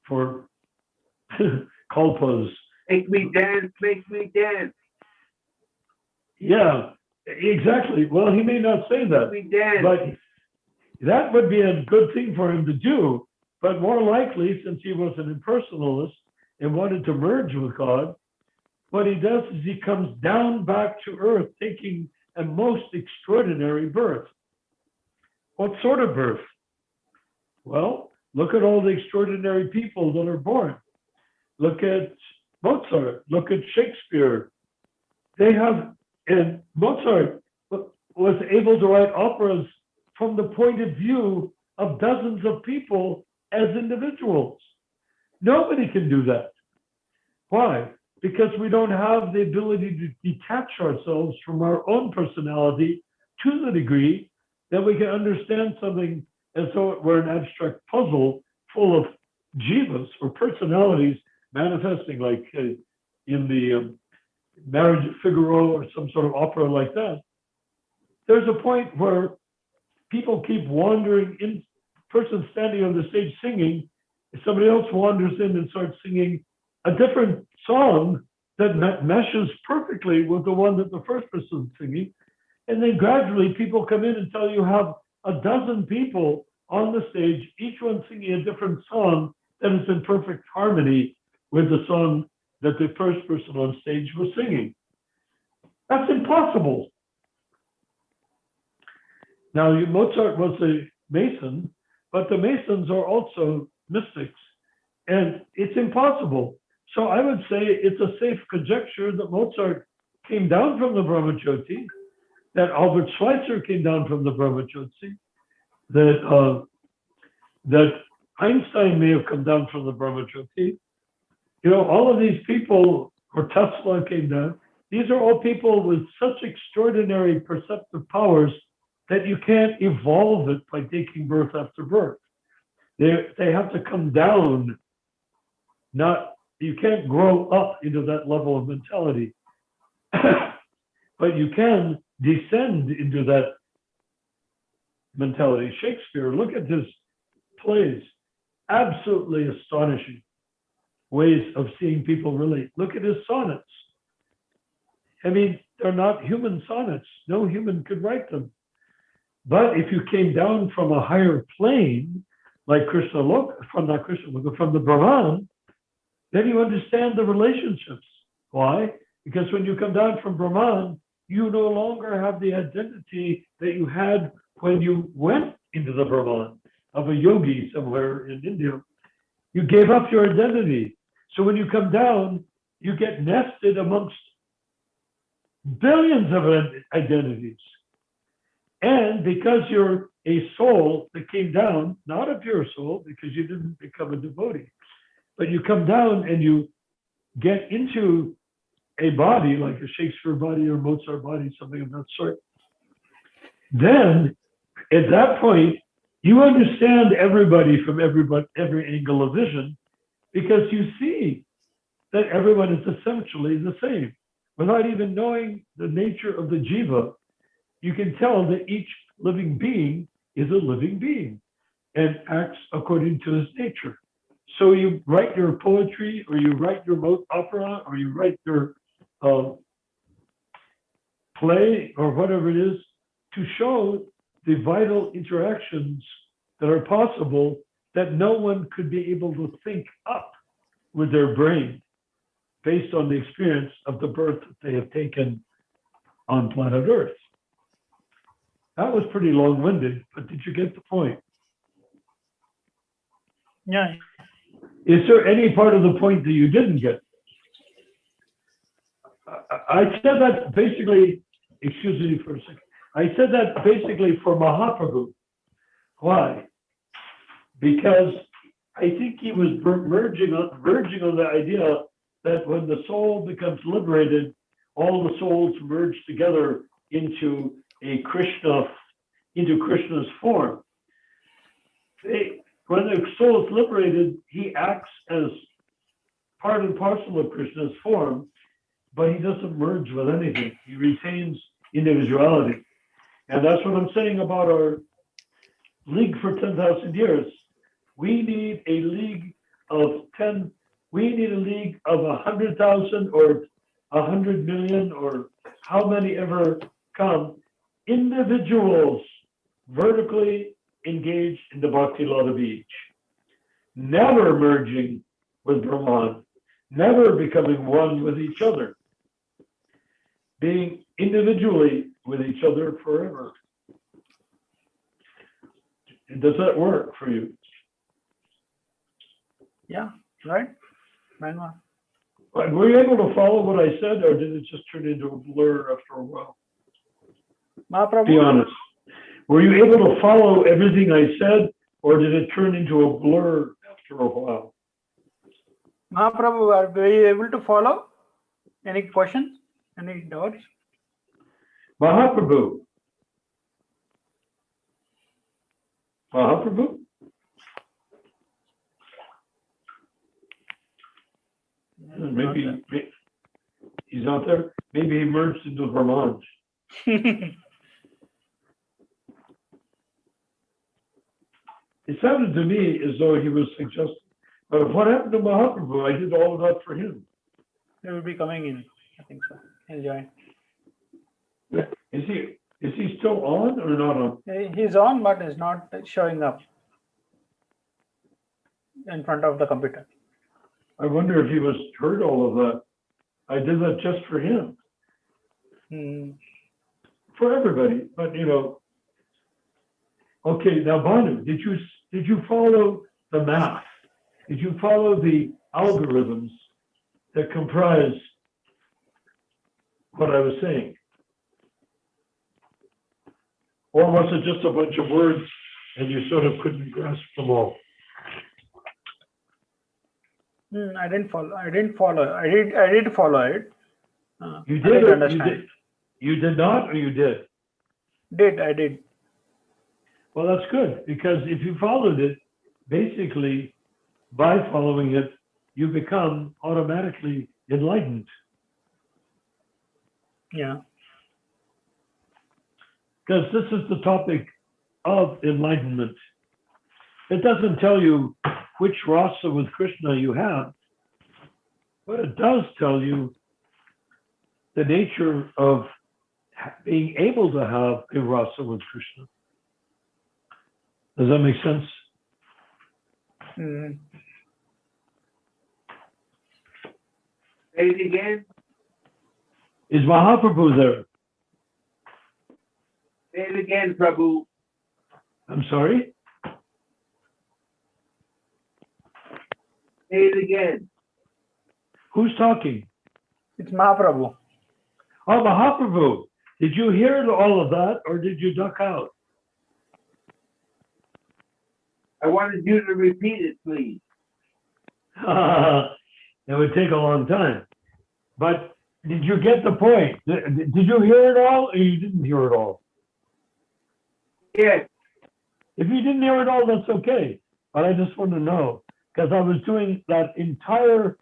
for kalpas. Make me dance, make me dance. Yeah, exactly. Well, he may not say that, Make me dance. but that would be a good thing for him to do. But more likely, since he was an impersonalist and wanted to merge with God, what he does is he comes down back to earth, taking a most extraordinary birth. What sort of birth? Well, look at all the extraordinary people that are born. Look at Mozart, look at Shakespeare. And Mozart was able to write operas from the point of view of dozens of people as individuals. Nobody can do that. Why? Because we don't have the ability to detach ourselves from our own personality to the degree that we can understand something as though it were an abstract puzzle full of jivas or personalities manifesting, like in the Marriage of Figaro or some sort of opera like that. There's a point where people keep wandering in, person standing on the stage singing, somebody else wanders in and starts singing a different song that meshes perfectly with the one that the first person is singing. And then gradually people come in until you have a dozen people on the stage, each one singing a different song that is in perfect harmony with the song that the first person on stage was singing. That's impossible. Now, Mozart was a Mason, but the Masons are also mystics, and it's impossible. So I would say it's a safe conjecture that Mozart came down from the Brahmajyoti, that Albert Schweitzer came down from the Brahmajyoti, that Einstein may have come down from the Brahmajyoti. You know, all of these people, or Tesla came down, these are all people with such extraordinary perceptive powers that you can't evolve it by taking birth after birth. They have to come down, you can't grow up into that level of mentality, but you can descend into that mentality. Shakespeare, look at his plays, absolutely astonishing ways of seeing people relate. Look at his sonnets. I mean, they're not human sonnets. No human could write them. But if you came down from a higher plane, like Krishna, from the Brahman, then you understand the relationships. Why? Because when you come down from Brahman, you no longer have the identity that you had when you went into the Brahman of a yogi somewhere in India. You gave up your identity. So when you come down, you get nested amongst billions of identities. And because you're a soul that came down, not a pure soul, because you didn't become a devotee, but you come down and you get into a body like a Shakespeare body or Mozart body, something of that sort, then at that point, you understand everybody from every angle of vision, because you see that everyone is essentially the same. Without even knowing the nature of the Jiva, you can tell that each living being is a living being and acts according to his nature. So you write your poetry, or you write your opera, or you write your play, or whatever it is, to show the vital interactions that are possible that no one could be able to think up with their brain based on the experience of the birth that they have taken on planet Earth. That was pretty long-winded, but did you get the point? Yeah. Is there any part of the point that you didn't get? I said that basically, excuse me for a second. I said that basically for Mahaprabhu. Why? Because I think he was verging on the idea that when the soul becomes liberated, all the souls merge together into Krishna's form. When the soul is liberated, he acts as part and parcel of Krishna's form, but he doesn't merge with anything. He retains individuality. And that's what I'm saying about our league for 10,000 years. We need a league of 10, we need a league of 100,000 or 100 million, or how many ever come, individuals vertically engaged in the Bhakti Love of each, never merging with Brahman, never becoming one with each other, being individually with each other forever. Does that work for you? Yeah, right. Why Were you able to follow what I said, or did it just turn into a blur after a while? Mahaprabhu? Be honest. Were you able to follow everything I said, or did it turn into a blur after a while? Mahaprabhu, were you able to follow? Any questions? Any doubts? Mahaprabhu. Mahaprabhu? Maybe he's out there. Maybe he merged into Brahman. It sounded to me as though he was suggesting, what happened to Mahaprabhu? I did all of that for him. He will be coming in, I think so. Enjoy. Is he still on or not on? He's on, but is not showing up in front of the computer. I wonder if he heard all of that. I did that just for him. For everybody, but okay, now Bhanu, did you follow the math? Did you follow the algorithms that comprise what I was saying? Or was it just a bunch of words and you sort of couldn't grasp them all? I didn't follow. I did follow it. You did, or you did not, or you did? I did. Well, that's good, because if you followed it, basically, by following it, you become automatically enlightened. Yeah. Because this is the topic of enlightenment. It doesn't tell you which rasa with Krishna you have, but it does tell you the nature of being able to have a rasa with Krishna. Does that make sense? Mm. Say it again. Is Mahaprabhu there? Say it again, Prabhu. I'm sorry? Say it again. Who's talking? It's Mahaprabhu. Oh, Mahaprabhu. Did you hear all of that, or did you duck out? I wanted you to repeat it, please. It would take a long time. But did you get the point? Did you hear it all, or you didn't hear it all? Yes. If you didn't hear it all, that's okay. But I just want to know, because I was doing that entire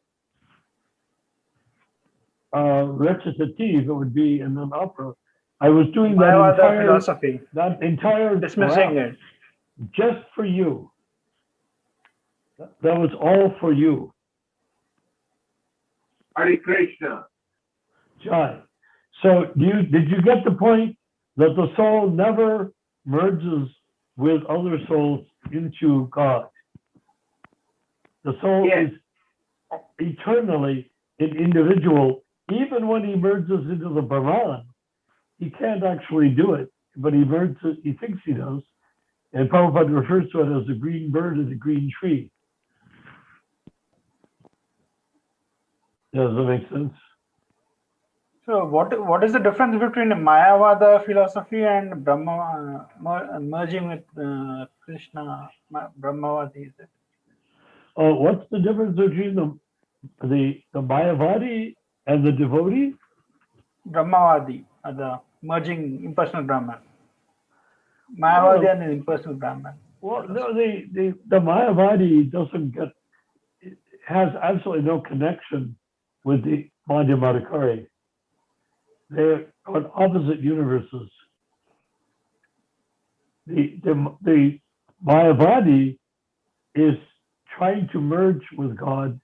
recitative, it would be in an opera. I was doing Mayavada philosophy. that entire Dismissing rap it. just for you. That was all for you, Hare Krishna. Jai. So did you get the point that the soul never merges with other souls into God? The soul Yes. is eternally an individual. Even when he merges into the Brahman, he can't actually do it, but he merges, he thinks he does. And Prabhupada refers to it as a green bird and a green tree. Does that make sense? So what is the difference between Mayavada philosophy and Brahma merging with Krishna, Brahmavadi? Is it? What's the difference between the Mayavadi and the devotee? Brahmavadi, the merging impersonal Brahman. Mayavadi and the impersonal Brahman. Well, no, the Mayavadi doesn't get, it has absolutely no connection with the Madhyamadikari. They're on opposite universes. The Mayavadi is trying to merge with God.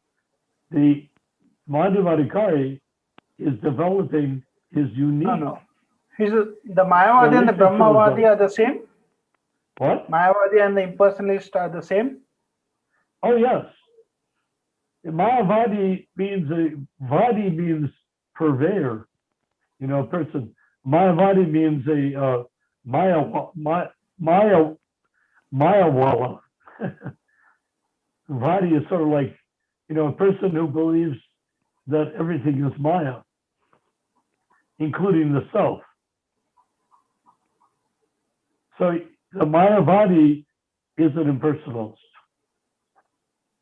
The Madhyamadikari is developing his unique. No. The Mayavadi and the Brahmavadi are the same? What? Mayavadi and the impersonalist are the same? Oh, yes. The Mayavadi means, Vadi means purveyor, person. Mayavadi means a Mayawala. Vadi is sort of like, a person who believes that everything is Maya, including the self. So the Mayavadi is an impersonalist.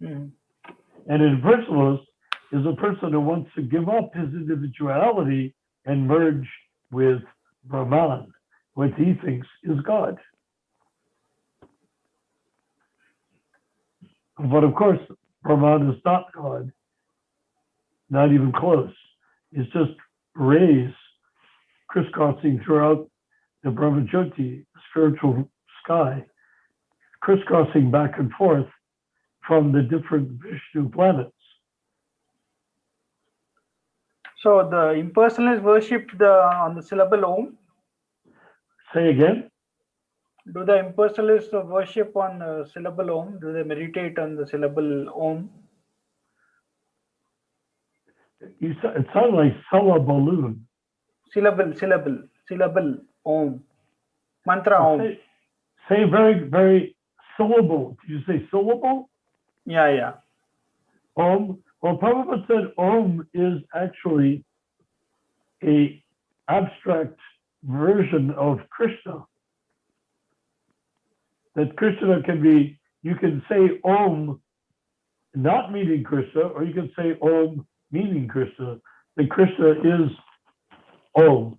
Mm. And an impersonalist is a person who wants to give up his individuality and merge with Brahman, what he thinks is God. But of course, Brahman is not God, not even close. It's just rays crisscrossing throughout the Brahmajyoti, spiritual sky, crisscrossing back and forth from the different Vishnu planets. So the impersonalists worship on the syllable Om. Say again? Do the impersonalists worship on the syllable Om? Do they meditate on the syllable Om? It sounded like balloon. Syllable Om. Mantra Om. Say very, very syllable. Did you say syllable? Yeah. Om. Well, Prabhupada said Om is actually a abstract version of Krishna. That Krishna can be, you can say Om not meaning Krishna, or you can say Om meaning Krishna. That Krishna is Om.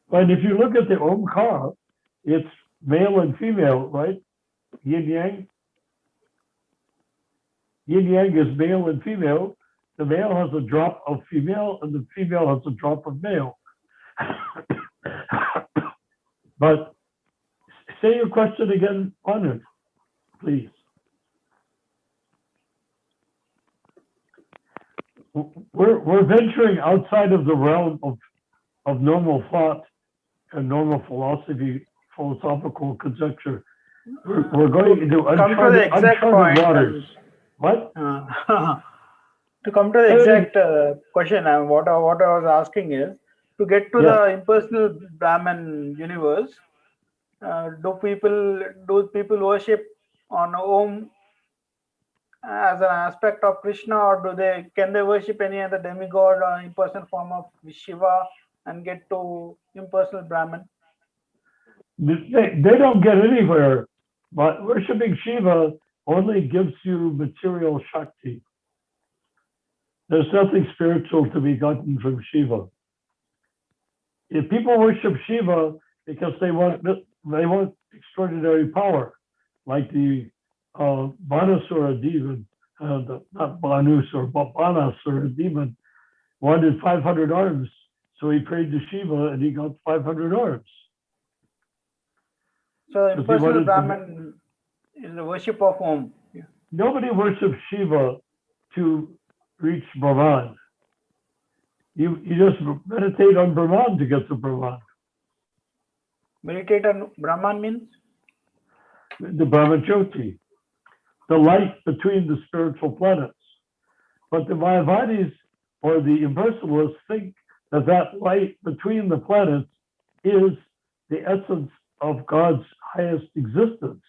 But if you look at the Omkar, it's male and female, right? Yin yang. Yin yang is male and female. The male has a drop of female, and the female has a drop of male. But say your question again, Anand, please. We're venturing outside of the realm of normal thought and normal philosophical conjecture. We're going into uncharted waters. What? To come to the exact question, what I was asking is, to get to the impersonal Brahman universe, do people worship on Om as an aspect of Krishna, or can they worship any other demigod or impersonal form of Shiva and get to impersonal Brahman? They don't get anywhere, but worshiping Shiva only gives you material Shakti. There's nothing spiritual to be gotten from Shiva. If people worship Shiva because they want extraordinary power, like the Banasura demon, not Banusura, but Banasura demon, wanted 500 arms, so he prayed to Shiva and he got 500 arms. So impersonal Brahman is the worship of Om. Yeah. Nobody worships Shiva to reach Brahman. You just meditate on Brahman to get to Brahman. Meditate on Brahman means? The Brahmajyoti, the light between the spiritual planets. But the Mayavadis or the impersonalists think that that light between the planets is the essence of God's highest existence.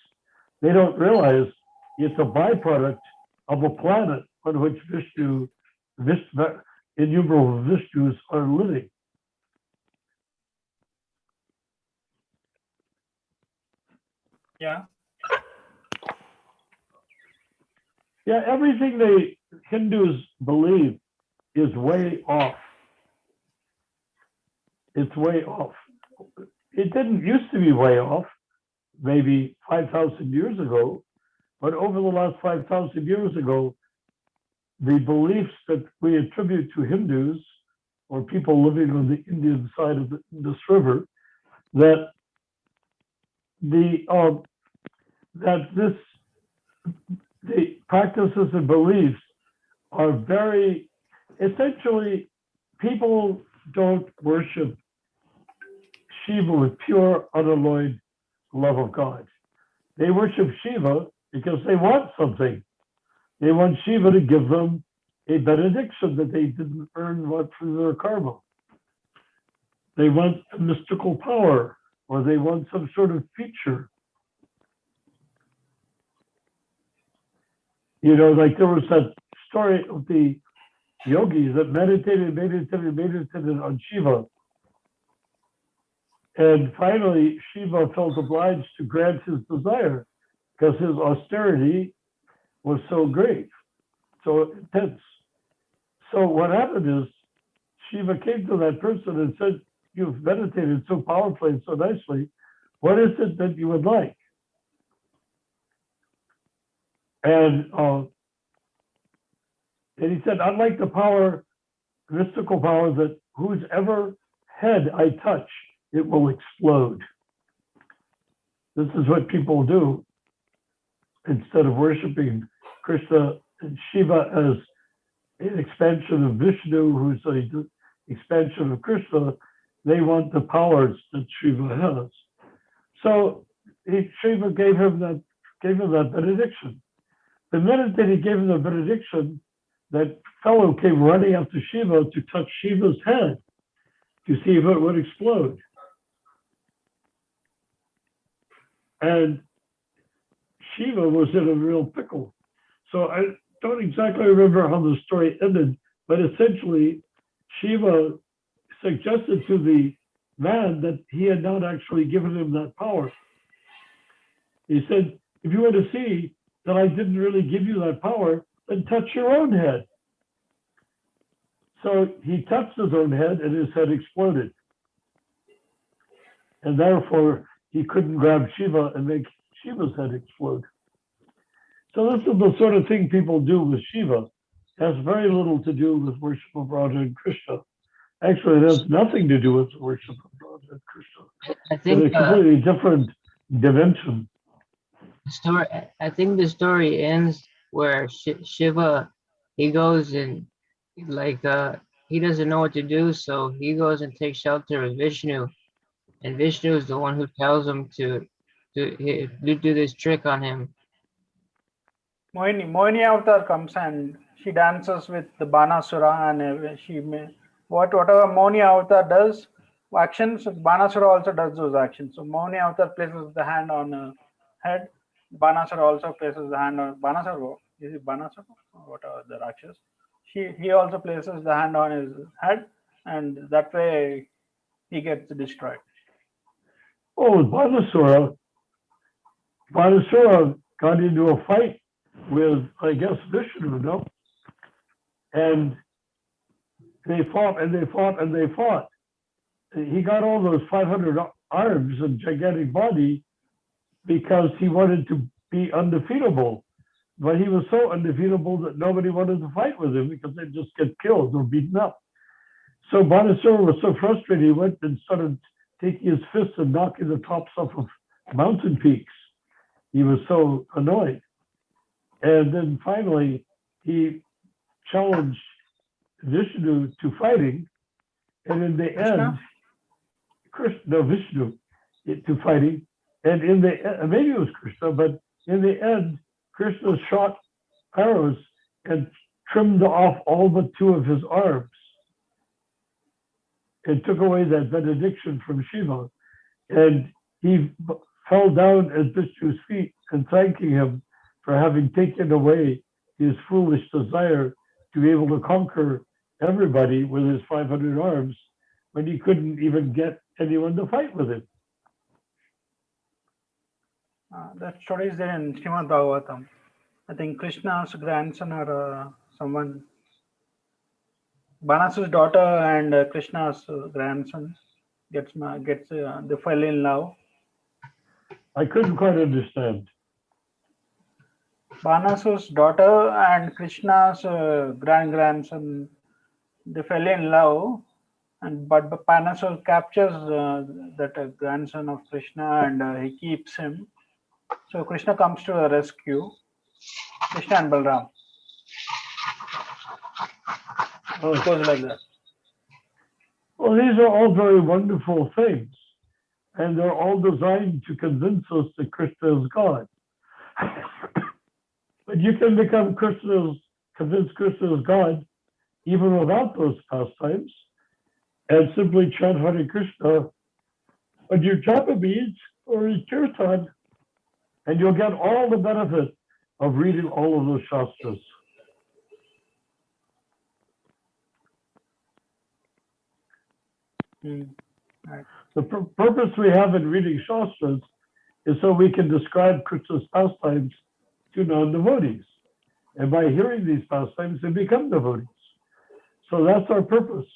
They don't realize it's a byproduct of a planet on which innumerable Vishnus are living. Yeah. Yeah, everything the Hindus believe is way off. It's way off. It didn't used to be way off, maybe 5,000 years ago, but over the last 5,000 years ago, the beliefs that we attribute to Hindus or people living on the Indian side of this river, that the practices and beliefs are very, essentially, people don't worship Shiva with pure, unalloyed love of God. They worship Shiva because they want something. They want Shiva to give them a benediction that they didn't earn through their karma. They want a mystical power, or they want some sort of feature. You know, like there was that story of the yogis that meditated on Shiva. And finally, Shiva felt obliged to grant his desire because his austerity was so great, so intense. So what happened is Shiva came to that person and said, "You've meditated so powerfully and so nicely. What is it that you would like?" And he said, "I'd like the power, mystical power, that whose ever head I touch, it will explode." This is what people do. Instead of worshiping Krishna and Shiva as an expansion of Vishnu, who's an expansion of Krishna, they want the powers that Shiva has. So Shiva gave him that benediction. The minute that he gave him the benediction, that fellow came running up to Shiva to touch Shiva's head to see if it would explode. And Shiva was in a real pickle. So I don't exactly remember how the story ended, but essentially Shiva suggested to the man that he had not actually given him that power. He said, "If you want to see that I didn't really give you that power, then touch your own head." So he touched his own head and his head exploded. And therefore, he couldn't grab Shiva and make Shiva's head explode. So this is the sort of thing people do with Shiva. It has very little to do with worship of Radha and Krishna. Actually, it has nothing to do with the worship of Radha and Krishna. I It's a think completely different dimension. story. I think the story ends where Shiva, he goes and like he doesn't know what to do, so he goes and takes shelter with Vishnu, and Vishnu is the one who tells him to do this trick on him. Mohini Avatar comes and she dances with the Banasura, and whatever Mohini Avatar does actions, Banasura also does those actions. So Mohini Avatar places the hand on her head. Banasura also places the hand on Banasura. Is it Banasura or whatever the Rakshas? He also places the hand on his head, and that way he gets destroyed. Oh, with Banasura got into a fight with, I guess, Vishnu, no? And they fought and they fought and they fought. He got all those 500 arms and gigantic body because he wanted to be undefeatable. But he was so undefeatable that nobody wanted to fight with him because they'd just get killed or beaten up. So Banasura was so frustrated, he went and started taking his fists and knocking the tops off of mountain peaks. He was so annoyed. And then finally, he challenged Vishnu to fighting. And in the end, Vishnu to fighting. And in the end, maybe it was Krishna, but in the end, Krishna shot arrows and trimmed off all but 2 of his arms and took away that benediction from Shiva. And he fell down at Vishnu's feet and thanking him for having taken away his foolish desire to be able to conquer everybody with his 500 arms when he couldn't even get anyone to fight with him. That story is there in Srimad Bhagavatam. I think Krishna's grandson or someone, Banasu's daughter and Krishna's grandson they fell in love. I couldn't quite understand. Banasu's daughter and Krishna's grandson, they fell in love, but Banasur captures that grandson of Krishna and he keeps him. So Krishna comes to the rescue, Krishna and Balram. It goes like that. Well, these are all very wonderful things, and they're all designed to convince us that Krishna is God. But you can convince Krishna is God even without those pastimes, and simply chant Hare Krishna on your japa beads or your kirtan, and you'll get all the benefit of reading all of those shastras. Right. The purpose we have in reading shastras is so we can describe Krishna's pastimes to non-devotees. And by hearing these pastimes, they become devotees. So that's our purpose.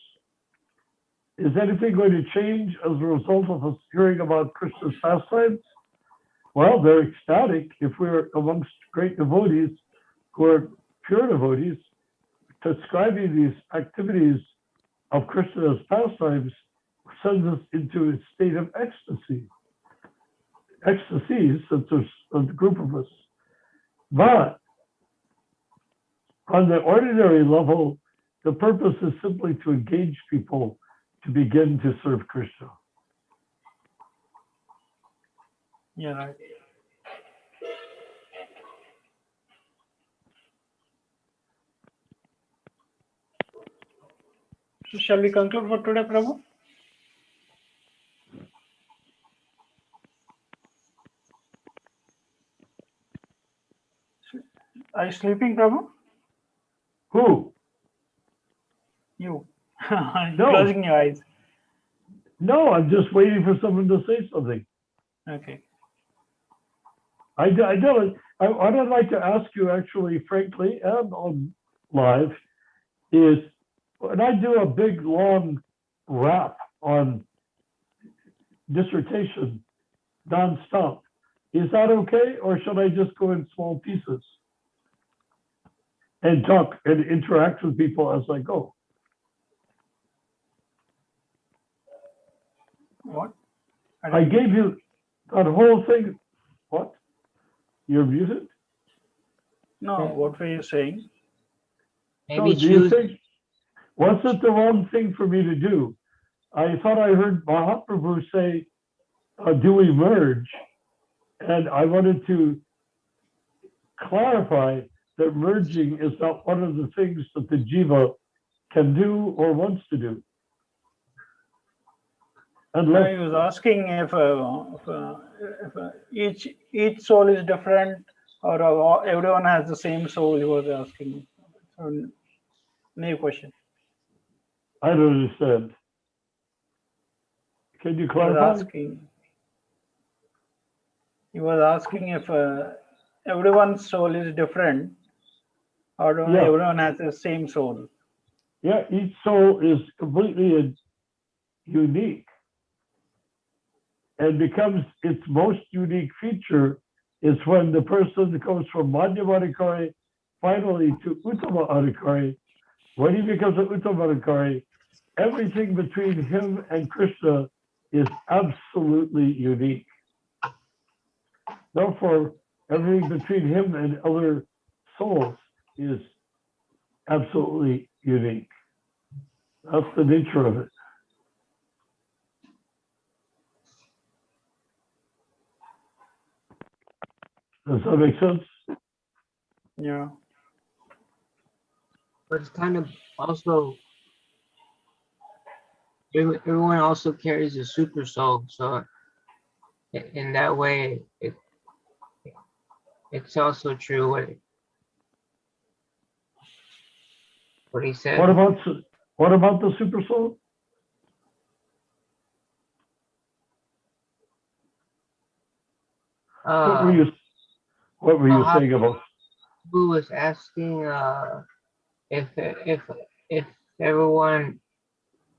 Is anything going to change as a result of us hearing about Krishna's pastimes? Well, they're ecstatic if we're amongst great devotees who are pure devotees. Describing these activities of Krishna's pastimes sends us into a state of ecstasy. Ecstasies, since there's a group of us. But on the ordinary level, the purpose is simply to engage people to begin to serve Krishna. Yeah, right. So shall we conclude for today, Prabhu? Are you sleeping, Prabhu? Who? You. No. Closing your eyes. No, I'm just waiting for someone to say something. Okay. I don't. What I'd like to ask you, actually, frankly, and on live, is when I do a big, long rap on dissertation, non-stop. Is that okay, or should I just go in small pieces and talk and interact with people as I go? What? I gave you that whole thing. What? You're muted? No, what were you saying? Maybe do you choose. think, was it the wrong thing for me to do? I thought I heard Mahaprabhu say, do we merge? And I wanted to clarify that merging is not one of the things that the Jiva can do or wants to do. No, Unless, he was asking if each soul is different, or everyone has the same soul. He was asking. So, new question. I don't understand. Can you He was clarify? asking if everyone's soul is different, or Yeah. everyone has the same soul. Yeah, each soul is completely unique and becomes its most unique feature is when the person goes from Madhyama Adhikari finally to Uttama Adhikari. When he becomes an Uttama Adhikari, everything between him and Krishna is absolutely unique. Therefore, everything between him and other souls is absolutely unique. That's the nature of it. Does that make sense? Yeah. But it's kind of also, everyone also carries a super soul, so in that way, it's also true what he said. What about the super soul? What were you saying about? Who was asking if everyone,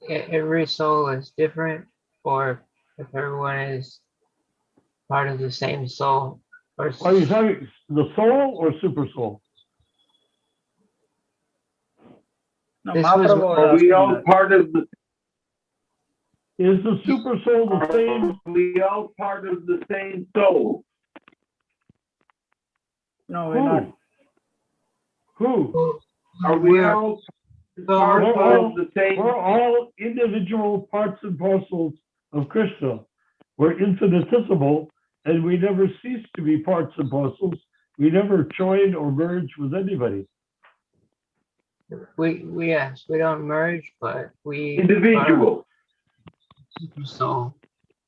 every soul is different, or if everyone is part of the same soul? Or Are you talking the soul or super soul? No, This was- Mahaprabhu Are was we asking all that. part of the? Is the super soul the same? Are we all part of the same soul? No, we're not. Who? Are we all part of the same? We're all individual parts and parcels of Krishna. We're infinitesimal, and we never cease to be parts and parcels. We never join or merge with anybody. Yes, we don't merge, but we Individual. are super soul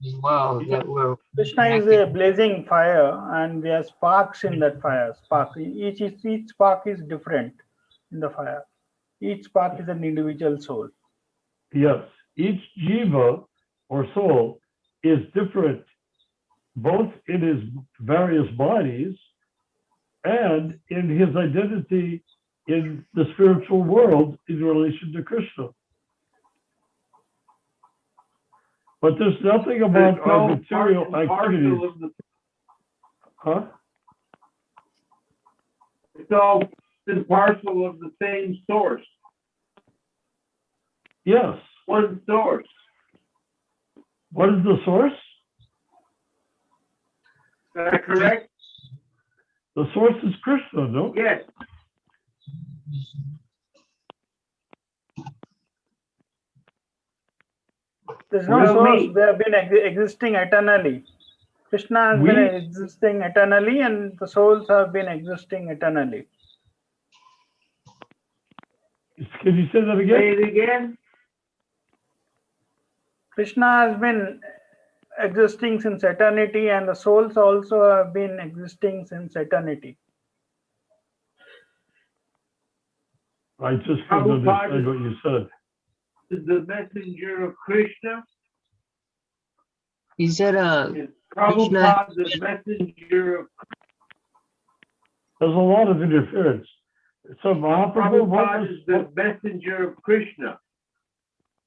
as well. That we're Krishna is a blazing fire, and there are sparks in that fire. Each spark is different in the fire. Each spark is an individual soul. Yes, each jiva or soul is different, both in his various bodies and in his identity in the spiritual world in relation to Krishna. But there's nothing about our material activities. Huh? It's all the parcel of the same source. Yes. One source. What is the source? Is that correct? The source is Krishna, no? Yes. There's no source. They have been existing eternally. Krishna has been existing eternally, and the souls have been existing eternally. Can you say that again? Say it again. Krishna has been existing since eternity, and the souls also have been existing since eternity. I just couldn't understand what you said. Is the messenger of Krishna? He said, Prabhupada, the messenger of There's a lot of interference. So Prabhupada is the messenger of Krishna.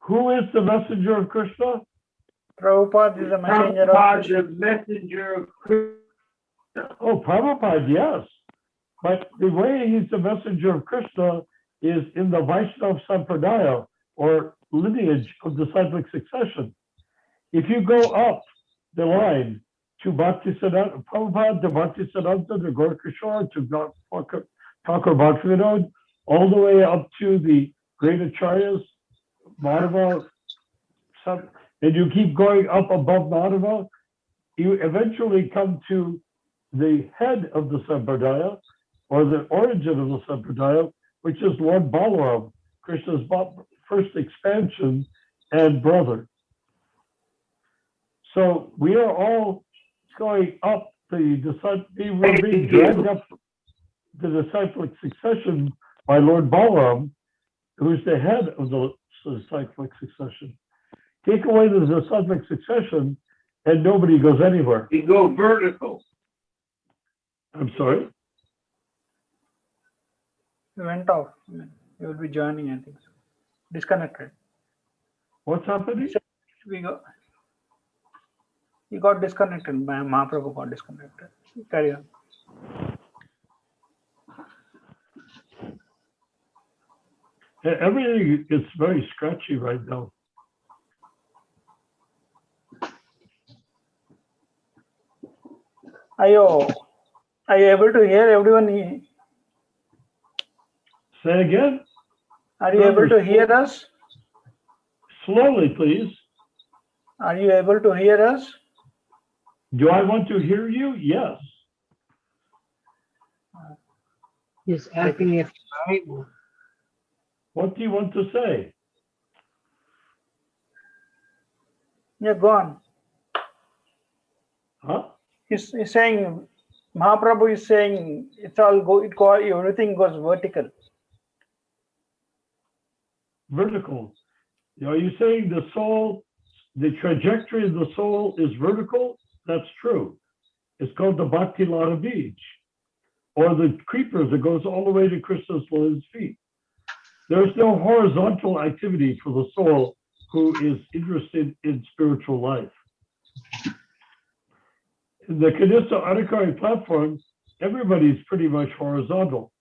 Who is the messenger of Krishna? Prabhupada is a messenger of Prabhupada, Krishna. the messenger of Krishna. Oh, Prabhupada, yes. But the way he's the messenger of Krishna is in the Vaishnava Sampradaya, or lineage of disciplic succession. If you go up the line to Bhaktisiddhanta, Prabhupada, to Bhaktisiddhanta, to Gaurkishore, to Thakur Bhaktivinoda, all the way up to the great acharyas, Madhava, and you keep going up above Madhava, you eventually come to the head of the Sampradaya, or the origin of the Sampradaya, which is Lord Balaram, Krishna's first expansion and brother. So we are all going up we're being dragged up the disciplic succession by Lord Balaram, who's the head of the disciplic succession. Take away the disciplic succession, and nobody goes anywhere. You go vertical. I'm sorry? He went off. He will be joining, I think. Disconnected. What's happening? He got disconnected. Mahaprabhu got disconnected. Carry on. Everything is very scratchy right now. Are you able to hear everyone? Say again? Are you able to hear us? Slowly, please. Are you able to hear us? Do I want to hear you? Yes. He's asking if you're able. What do you want to say? Yeah, go on. Huh? He's saying, Mahaprabhu is saying, everything goes vertical. Vertical. Are you saying the soul, the trajectory of the soul is vertical? That's true. It's called the Bhakti Lata Beach, or the creepers that goes all the way to Krishna's Lord's feet. There's no horizontal activity for the soul who is interested in spiritual life. In the Kanista Adhikari platform, everybody's pretty much horizontal,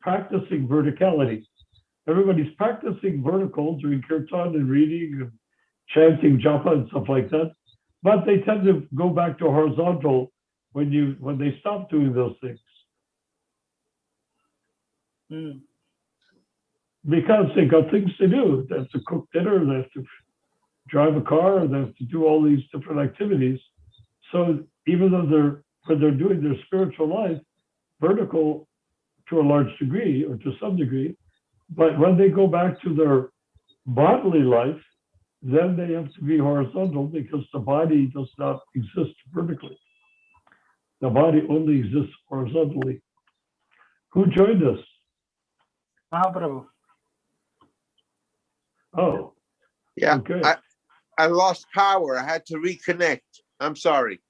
practicing verticality. Everybody's practicing vertical during kirtan and reading and chanting japa and stuff like that, but they tend to go back to horizontal when they stop doing those things. Because they got things to do. They have to cook dinner, they have to drive a car, they have to do all these different activities. So even though when they're doing their spiritual life, vertical to a large degree or to some degree, but when they go back to their bodily life, then they have to be horizontal because the body does not exist vertically. The body only exists horizontally. Who joined us? Mahaprabhu. Oh, yeah. okay. I lost power. I had to reconnect. I'm sorry.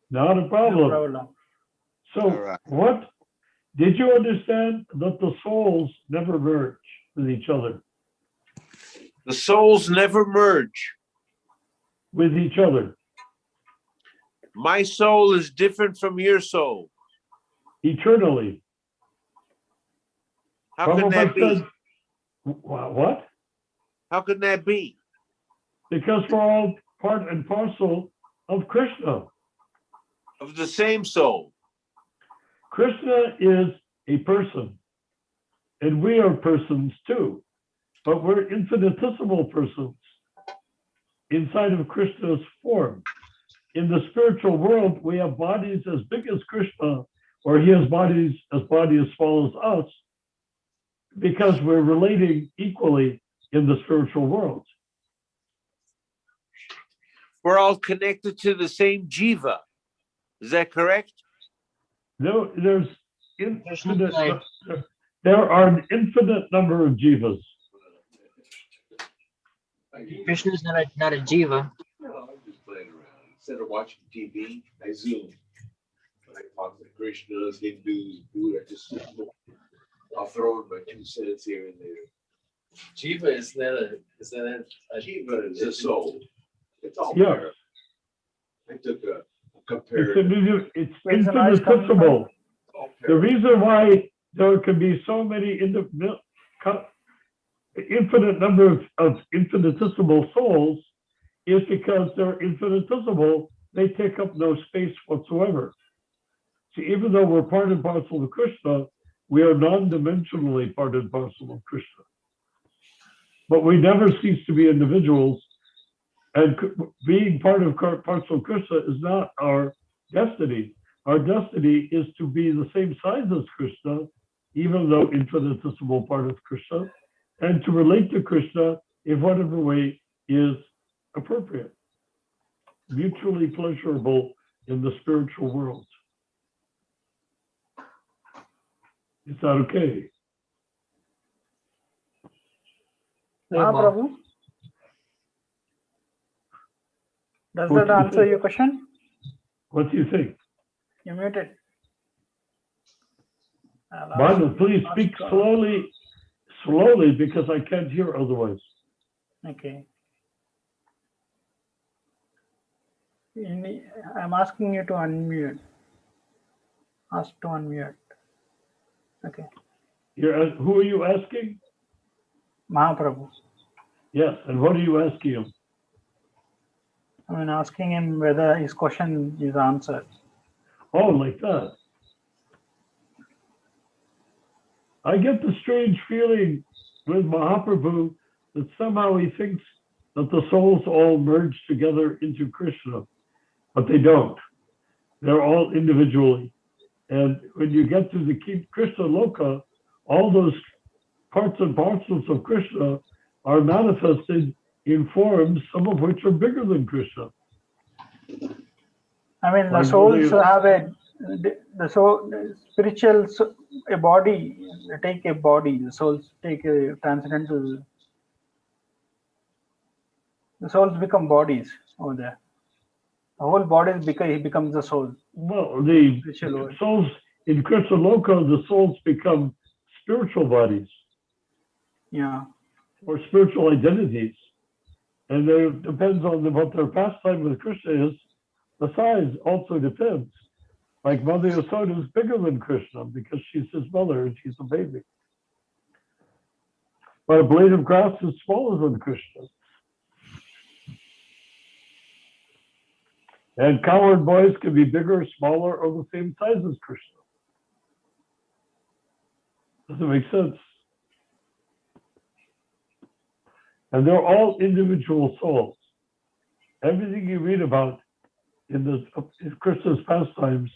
Not a problem. No problem. So All right. what, did you understand that the souls never merge with each other? The souls never merge. With each other. My soul is different from your soul. Eternally. How can that be? Said, what? How can that be? Because we're all part and parcel of Krishna. Of the same soul. Krishna is a person, and we are persons too, but we're infinitesimal persons inside of Krishna's form. In the spiritual world, we have bodies as big as Krishna, or he has body as small as us, because we're relating equally in the spiritual world. We're all connected to the same Jiva. Is that correct? No, there are an infinite number of jivas. Krishna's not a jiva. No, I'm just playing around. Instead of watching TV, I Zoom. I talk to Krishnas, Hindus, Buddha. I'll throw in my 2 cents here and there. Jiva is that a Jiva is a soul. It's all Yes. there. I took a It's, comparative. it's Where's the noise coming from? infinitesimal. It's all The there. reason why there can be so many infinite number of infinitesimal souls is because they're infinitesimal. They take up no space whatsoever. See, even though we're part and parcel of Krishna, we are non-dimensionally part and parcel of Krishna. But we never cease to be individuals, and being part of parcel of Krishna is not our destiny. Our destiny is to be the same size as Krishna, even though infinitesimal part of Krishna, and to relate to Krishna in whatever way is appropriate, mutually pleasurable in the spiritual world. Is that okay? Prabhu, does What that do you answer think? your question? What do you think? You muted. Banu, please speak slowly, because I can't hear otherwise. Okay. I'm asking you to unmute. Ask to unmute. Okay. Who are you asking? Mahaprabhu. Yes, and what are you asking him? I mean, asking him whether his question is answered. Oh, like that. I get the strange feeling with Mahaprabhu that somehow he thinks that the souls all merge together into Krishna, but they don't. They're all individually. And when you get to the Krishna Loka, all those parts and parcels of Krishna are manifested in forms, some of which are bigger than Krishna. I mean, the Like souls whether have the spiritual, a body, they take a body, the souls take a transcendental, the souls become bodies over there. The whole body becomes the soul. Well, the Spiritual world. souls in Krishna Loka, the souls become spiritual bodies Yeah. or spiritual identities. And it depends on what their pastime with Krishna is. The size also depends. Like Mother Yasoda is bigger than Krishna because she's his mother and she's a baby. But a blade of grass is smaller than Krishna. And cowherd boys can be bigger, smaller, or the same size as Krishna. Does it make sense? And they're all individual souls. Everything you read about in Krishna's pastimes,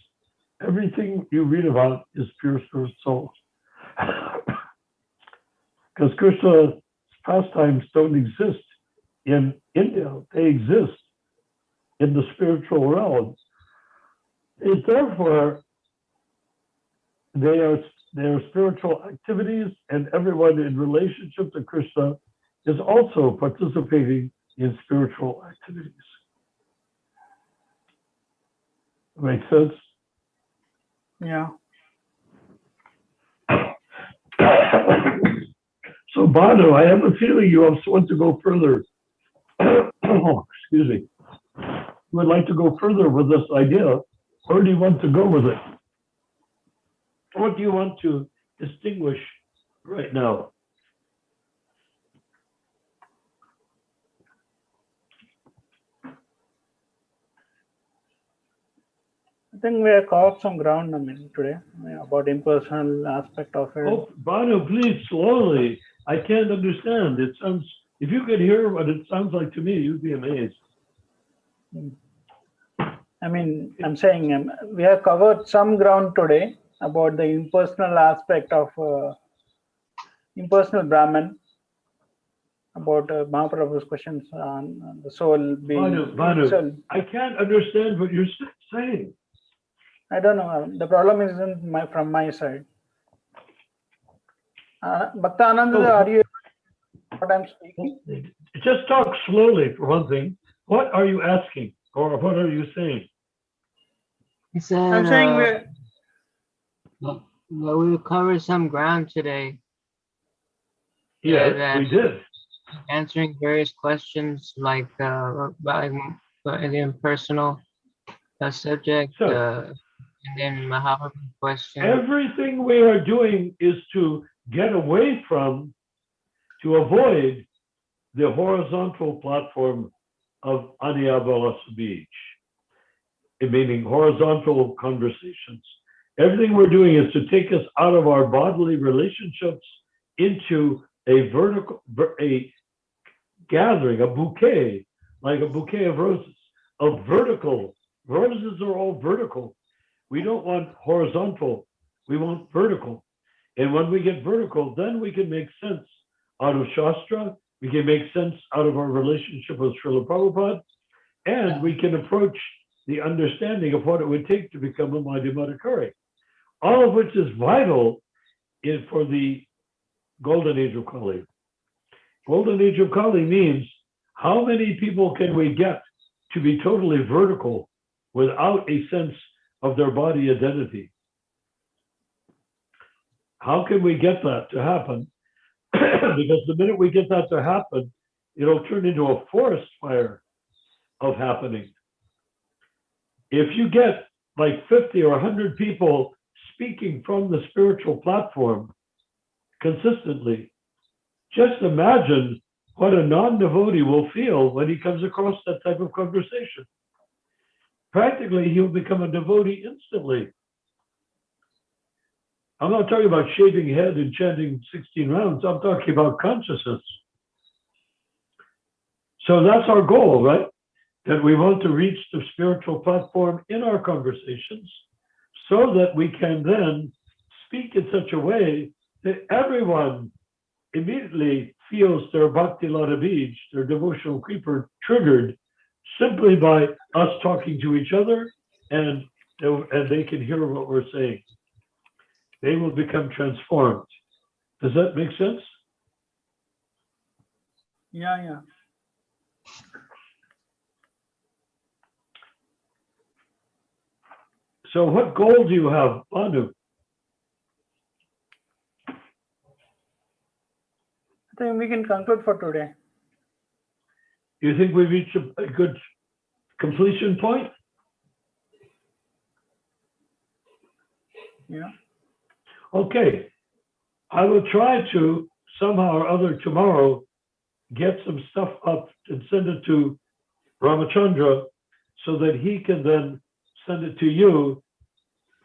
everything you read about is pure spirit souls. Because Krishna's pastimes don't exist in India. They exist in the spiritual realm. And therefore, they are spiritual activities, and everyone in relationship to Krishna is also participating in spiritual activities. Make sense? Yeah. So, Banu, I have a feeling you also want to go further. Excuse me. You would like to go further with this idea. Where do you want to go with it? What do you want to distinguish right now? I think we have covered some ground, today, about impersonal aspect of it. Oh, Banu, please, slowly. I can't understand. It sounds, if you could hear what it sounds like to me, you'd be amazed. I mean, I'm saying we have covered some ground today about the impersonal aspect of impersonal Brahman, about Mahaprabhu's questions on the soul being. Banu, soul. I can't understand what you're saying. I don't know. The problem isn't from my side. Bhakta Ananda, are you what I'm speaking? Just talk slowly for one thing. What are you asking, or what are you saying? He said, I'm saying we covered some ground today. Yes, that, we did. answering various questions like about an impersonal subject, So and then Mahabharata question. everything we are doing is to get away from, to avoid the horizontal platform of Aniyabalasa Beach, meaning horizontal conversations. Everything we're doing is to take us out of our bodily relationships into a vertical, a gathering, a bouquet, like a bouquet of roses, of vertical. Roses are all vertical. We don't want horizontal, we want vertical. And when we get vertical, then we can make sense out of Shastra, we can make sense out of our relationship with Srila Prabhupada, and we can approach the understanding of what it would take to become a Madhyamadikari. All of which is vital for the golden age of Kali. Golden age of Kali means how many people can we get to be totally vertical without a sense of their body identity? How can we get that to happen? Because the minute we get that to happen, it'll turn into a forest fire of happening. If you get like 50 or 100 people speaking from the spiritual platform consistently, just imagine what a non-devotee will feel when he comes across that type of conversation. Practically, he'll become a devotee instantly. I'm not talking about shaving head and chanting 16 rounds. I'm talking about consciousness. So that's our goal, right? That we want to reach the spiritual platform in our conversations so that we can then speak in such a way that everyone immediately feels their Bhakti Lata Bij, their devotional creeper, triggered simply by us talking to each other, and they can hear what we're saying. They will become transformed. Does that make sense? Yeah. So what goal do you have, Banu? I think we can conclude for today. You think we reached a good completion point? Yeah. Okay. I will try to somehow or other tomorrow get some stuff up and send it to Ramachandra so that he can then send it to you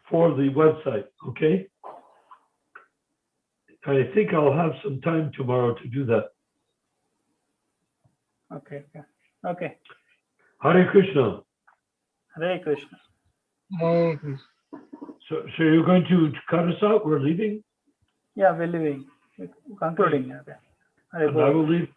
for the website, okay? I think I'll have some time tomorrow to do that. Okay. Hare Krishna. Hare Krishna. Hey, So you're going to cut us out? We're leaving? Yeah, we're leaving. Concluding. Okay. Hare And I Bol. will leave.